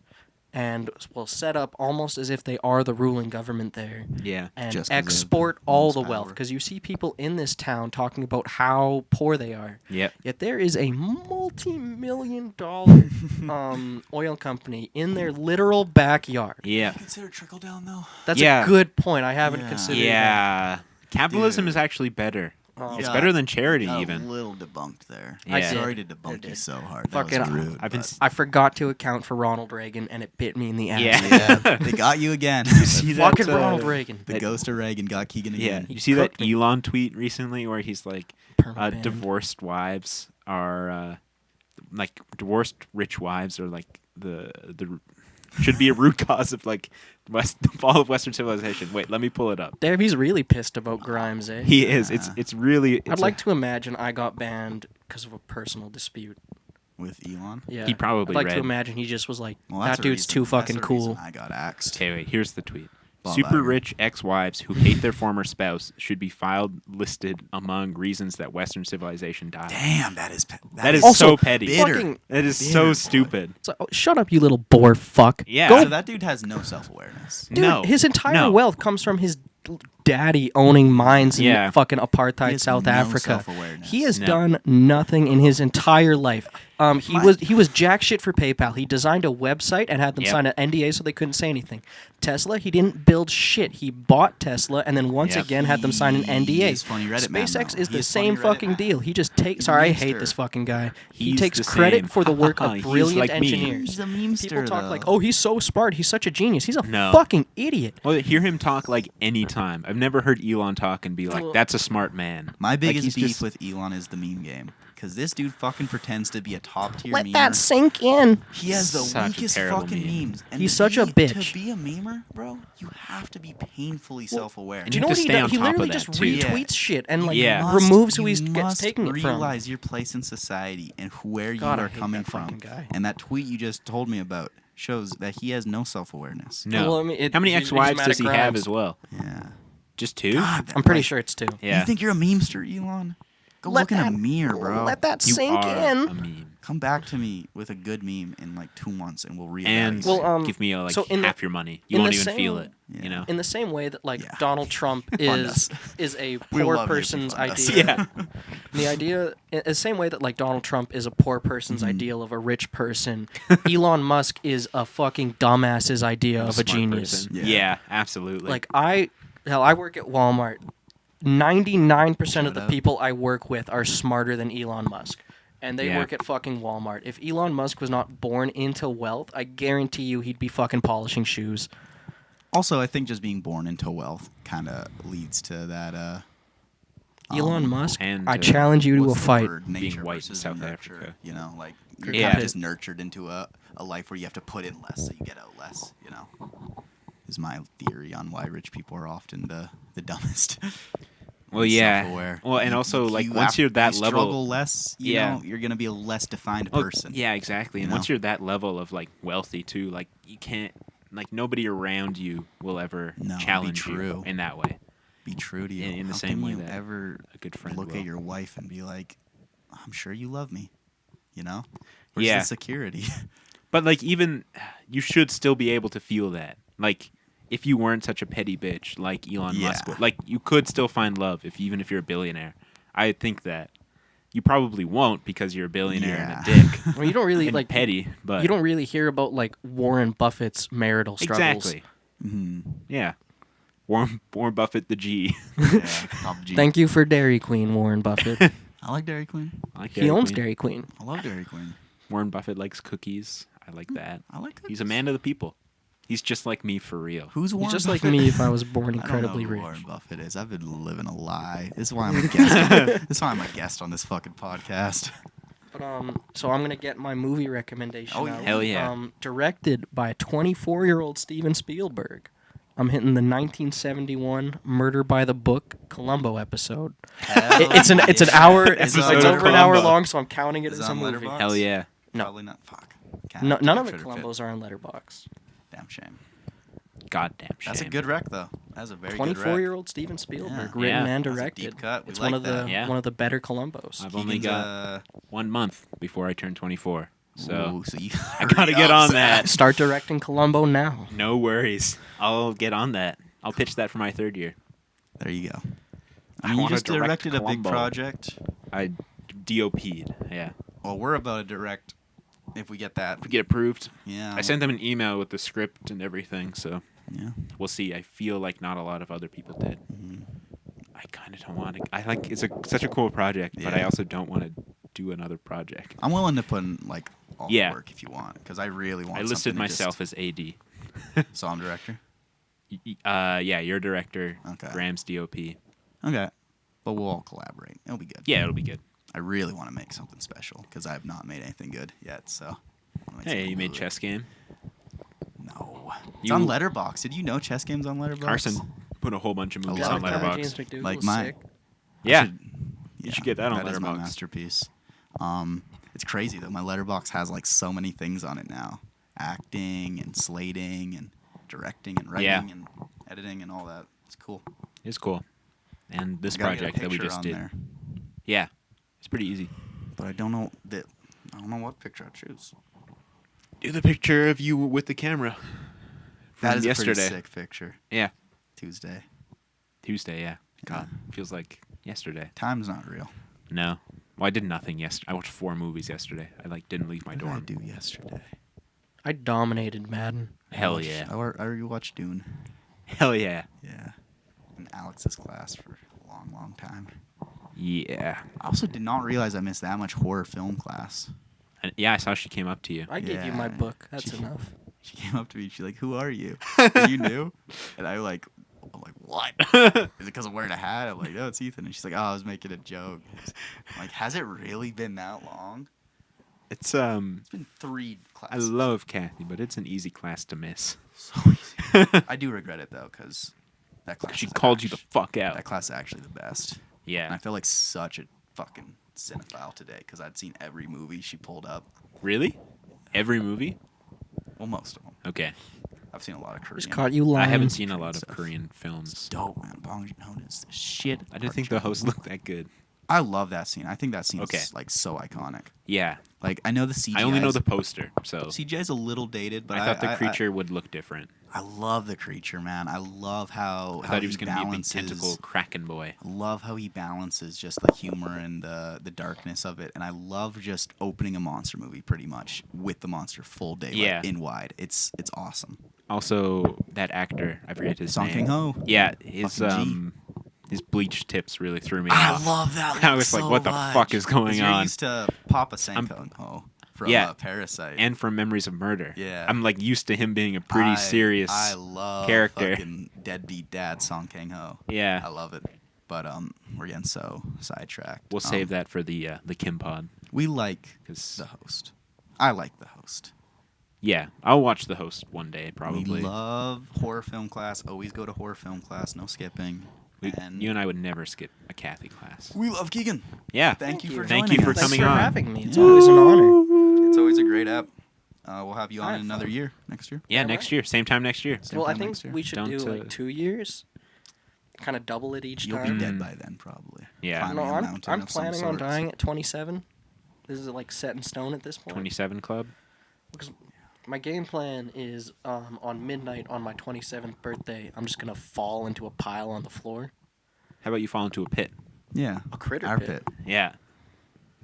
and will set up almost as if they are the ruling government there Yeah. and Just 'cause they have export the all most the wealth. power. Because you see people in this town talking about how poor they are. Yep. Yet there is a multi-million-dollar oil company in their literal backyard. Yeah. Consider trickle down though. That's Yeah. a good point. I haven't Yeah. considered that. Yeah. Capitalism Dude. is actually better. Oh. It's Got- better than charity, got even. A little debunked there. I did. Sorry to I debunk you did. so hard. Fucking- that was rude. I've been but- I forgot to account for Ronald Reagan, and it bit me in the ass. Yeah. They got you again. see that, Fucking Ronald Reagan. The ghost of Reagan got Kegan Yeah. again. You see that cooked me. Elon tweet recently where he's like, Perma-banned. divorced wives are like divorced rich wives are like the should be a root cause of like the fall of Western civilization. Wait, let me pull it up. Damn, he's really pissed about Grimes, eh? He is. It's really. I'd like to imagine I got banned because of a personal dispute. With Elon. Yeah. He probably I'd like to read. imagine he just was like, Well, that that's a dude's reason- too that's fucking a cool. reason I got axed. Okay, wait. Here's the tweet. Bob Super Iger. rich ex-wives who hate their former spouse should be listed among reasons that Western civilization died. Damn, that is That is Also, so petty. bitter. Fucking, That is bitter, so boy. stupid. it's like, oh, shut up, you little boar fuck. Yeah. Go So that dude has no self-awareness. Dude, No. his entire No. wealth comes from his daddy owning mines in Yeah. fucking He apartheid has South no Africa. self-awareness. He has No. done nothing in his entire life. He was jack shit for PayPal. He designed a website and had them Yep. sign an NDA so they couldn't say anything. Tesla, he didn't build shit. He bought Tesla and then once Yep. again had them sign an He NDA. is funny Reddit man, SpaceX though. is He the is funny same Reddit fucking man. deal. He just takes. He's a Sorry, I hate memester. this fucking guy. He He's takes the credit same. for the work of He's brilliant like me. engineers. He's a memester, People talk like, though. "Oh, he's so smart. He's such a genius." He's a No. fucking idiot. Well, hear him talk like any time. I've never heard Elon talk and be like, Well- "That's a smart man." My Like, biggest he's beef just- with Elon is the meme game. Because this dude fucking pretends to be a top tier Let memer. that sink in. He has the Such a weakest terrible fucking meme. memes. And He's to such a be- bitch. To be a memer, bro, you have to be painfully self-aware. And Do you you know have what to he stay does? on He top of literally that, just too. retweets shit and like Yeah. removes who he you gets must taking it from. realize your place in society and where God, I you are hate coming that from. fucking guy. And that tweet you just told me about shows that he has no self-awareness. No. Well, I mean, How many he's ex-wives mad does at he have Grimes. as well? Yeah. Just two? God, I'm pretty like, sure it's two. Yeah. You think you're a memester, Elon? Go Let look in a that- mirror, bro. Let that You sink are in. a meme. Come back to me with a good meme in like 2 months, and we'll reevaluate. And Well, give me like so in half the- your money. You in won't the even feel same- it. Yeah. You know. In the same way that like Yeah. Donald Trump Fund us. is a We poor love you if you person's fund us. idea. Yeah. The idea, in the same way that like Donald Trump is a poor person's Mm-hmm. ideal of a rich person, Elon Musk is a fucking dumbass's idea of a smart genius. person. Yeah. Yeah, absolutely. Like I work at Walmart. 99% of the Shout out. people I work with are smarter than Elon Musk. And they Yeah. work at fucking Walmart. If Elon Musk was not born into wealth, I guarantee you he'd be fucking polishing shoes. Also, I think just being born into wealth kind of leads to that. Elon Musk, and, I challenge you to a what's the fight. word? Being Nature white in versus South nurture, Africa. You know, like you're Yeah. kind of just nurtured into a life where you have to put in less so you get out less. You know, is my theory on why rich people are often the dumbest. Well, and yeah. self-aware. Well, and also, like, you once have- you're that you level- struggle less. You Yeah. know, you're gonna be a less defined Well, person. Yeah, exactly. And You once know? you're that level of like wealthy too, like you can't like nobody around you will ever No, be challenge true. you in that way. Be true to you. In the How same can way you that ever a good friend look will. at your wife and be like, I'm sure you love me. You know? Where's Yeah. the security? But like, even you should still be able to feel that. Like, if you weren't such a petty bitch like Elon Yeah. Musk, like you could still find love even if you're a billionaire. I think that you probably won't because you're a billionaire and a dick. Well, you don't really and like petty, but you don't really hear about like Warren Buffett's marital struggles. exactly. Mhm. Yeah, Warren Buffett the G. Yeah, Top G. Thank you for Dairy Queen, Warren Buffett. I like Dairy Queen. I like He owns Queen. Dairy Queen. I love Dairy Queen. Warren Buffett likes cookies. I like that. I like cookies. He's a man of the people. He's just like me for real. Who's Warren He's just Buffett? like me if I was born I don't know incredibly who rich. Warren Buffett is. I've been living a lie. This is why I'm a guest. This is why I'm a guest on this fucking podcast. But so I'm gonna get my movie recommendation. Oh, out. hell yeah. Directed by 24-year-old Steven Spielberg. I'm hitting the 1971 Murder by the Book Columbo episode. It's an hour. It's Episode over of an hour Columbo. long, so I'm counting it Is as it a on movie. Letterboxd? Hell yeah. No. Probably not. Fuck. No, none of the Critterpit. Columbos are on Letterboxd. Damn shame. Goddamn shame. That's a good rec, though. That's a very good rec. 24-year-old Steven Spielberg, Yeah. written Yeah. and That's a directed. deep cut. We It's like one of the that. Yeah. one of the better Columbos. I've only got Keegan's, 1 month before I turn 24. So so you I gotta get on that. Start directing Columbo now. No worries. I'll get on that. I'll pitch that for my 3rd year. There you go. I I mean, you wanna just direct directed a big Columbo. project. I DOP'd. Yeah. Well, we're about to direct if we get that. If we get approved. Yeah. I sent them an email with the script and everything, so Yeah. we'll see. I feel like not a lot of other people did. I kind of don't want to. I like such a cool project, but I Yeah. also don't want to do another project. I'm willing to put in like all Yeah. the work if you want, because I really want. I listed something to myself as AD. just, song director. Yeah, you're director. Okay. Graham's DOP. Okay, but we'll all collaborate. It'll be good. Yeah, it'll be good. I really want to make something special because I have not made anything good yet. So. I wanna make Hey, something you made good. Chess Game. No. It's You- on Letterboxd. Did you know Chess Game's on Letterboxd? Carson put a whole bunch of movies love on that. James Letterboxd. McDougal's Like my- sick. Yeah. You should get that on That is my Letterboxd. masterpiece. It's crazy though. My Letterboxd has like so many things on it now: acting and slating and directing and writing Yeah. and editing and all that. It's cool. It's cool. And this I gotta get a project that we picture just on did. there, Yeah. It's pretty easy. but I don't know what picture I choose. Do the picture of you with the camera. From That is a yesterday. pretty sick picture. Yeah. Tuesday. Tuesday, yeah. God, feels like yesterday. Time's not real. No. Well, I did nothing yesterday. I watched 4 movies yesterday. I didn't leave my What did I dorm. do yesterday? I dominated Madden. Hell yeah. I rewatched Dune. Hell yeah. Yeah. In Alex's class for a long, long time. Yeah. I also did not realize I missed that much horror film class. And yeah, I saw she came up to you. I gave you my Yeah. book. That's She- enough. She came up to me and she's like, "Who are you?" And you knew? And I'm like, "What? Is it because I'm wearing a hat?" I'm like, "No, it's Ethan." And she's like, "Oh, I was making a joke." I'm like, has it really been that long? It's It's been 3 I classes. love Kathy, but it's an easy class to miss. So easy. I do regret it though, because that class. She is called you the act- fuck out. That class is actually the best. And Yeah. I feel like such a fucking cinephile today because I'd seen every movie she pulled up. Really? Every movie? Well, most of them. Okay. I've seen a lot of Korean. Just caught you lying. I haven't seen a lot of stuff. Korean films. Dope, man. Bong Joon-ho is the shit. I didn't think the host looked that good. I love that scene. I think that scene's Okay. like so iconic. Yeah. Like I know the CGI. I only know is- the poster, so CGI is a little dated, but I thought the creature would look different. I love the creature, man. I love how I thought he was going going to to be a big tentacle kraken boy. I love how he balances just the humor and the darkness of it, and I love just opening a monster movie pretty much with the monster full daylight Yeah. in wide. It's awesome. Also, that actor, I forget his Song name. Kang-ho. Yeah, his Fucking his bleach tips really threw me I off. love that. I look was like, so what the much. fuck is going 'Cause you're on? used to Papa Sanko from Yeah. Parasite. And from Memories of Murder. Yeah. I'm like used to him being a pretty serious. I love character. fucking deadbeat dad Song Kang-ho. Yeah. I love it. But we're getting so sidetracked. We'll save that for the Kim Pod. We like 'Cause- the host. I like the host. Yeah, I'll watch the host one day probably. We love horror film class. Always go to horror film class. No skipping. And You and I would never skip a Kathy class. we love Keegan. Yeah. Thank you for Thank joining you for us. Thanks coming for on. having me. It's always an honor. It's always a great app. We'll have you on I in had another fun. year next year. Yeah, Yeah, next right. year, same time next year. Same Well, I time think next year. we should Don't, do like 2 years. kind of double it each You'll time. be dead by then, probably. Yeah. Climbing No, a I'm mountain of some planning on sorts. dying at 27. This is like set in stone at this point. 27 Club. Because my game plan is on midnight on my 27th birthday, I'm just gonna fall into a pile on the floor. How about you fall into a pit? Yeah. A critter Our pit. Yeah.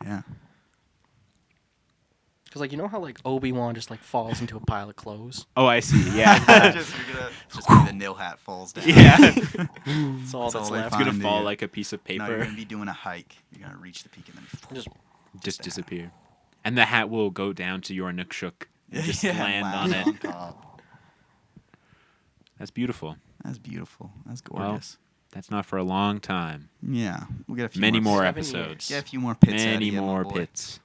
Yeah. Because like you know how like Obi-Wan just like falls into a pile of clothes. Oh, I see. Yeah. just be the nil hat falls down. yeah. That's all That's that's all they left. It's gonna Find fall the- like a piece of No, you're paper. gonna be doing a hike. You're gonna reach the peak and then Just Disappear. And the hat will go down to your Nookshuk and just Yeah, land on it. on top. That's beautiful. That's beautiful. That's Well, gorgeous. That's not for a long time. Yeah, we'll get a few Many more 7 episodes. Get a few more pits. Many out of you, my more boy. pits.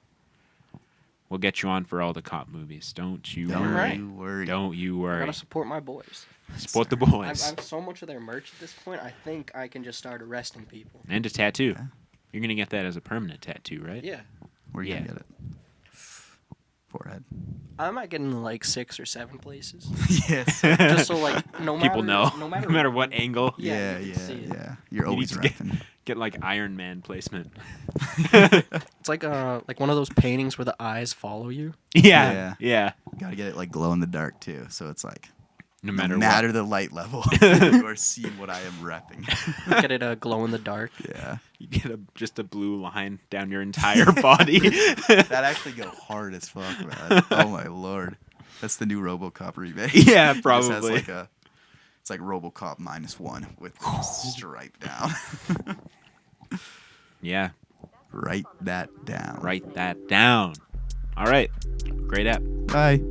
We'll get you on for all the cop movies. Don't you Don't worry. you worry. Don't you I worry. gotta support my boys. Support the I boys. have so much of their merch at this point. I think I can just start arresting people. And a tattoo. Yeah. You're gonna get that as a permanent tattoo, right? Yeah, Where you Yeah. gonna get it? Forehead. I might get into like 6 or 7 places. yes. Just so like no matter People know. no matter, what angle. Yeah, Yeah, you yeah, can see it. yeah. You're You always need to get- repping. Get like Iron Man placement. It's like one of those paintings where the eyes follow you. Yeah. Yeah. Gotta get it like glow in the dark too, so it's like No no matter matter what. the light level, you are seeing what I am repping. Get it glow in the dark. Yeah, You get just a blue line down your entire body. that actually go hard as fuck, man. Oh my lord, that's the new RoboCop remake. Yeah, It just probably. has like it's like RoboCop -1 with stripe down. Yeah. Write that down. Write that down. All right. Great app. Bye.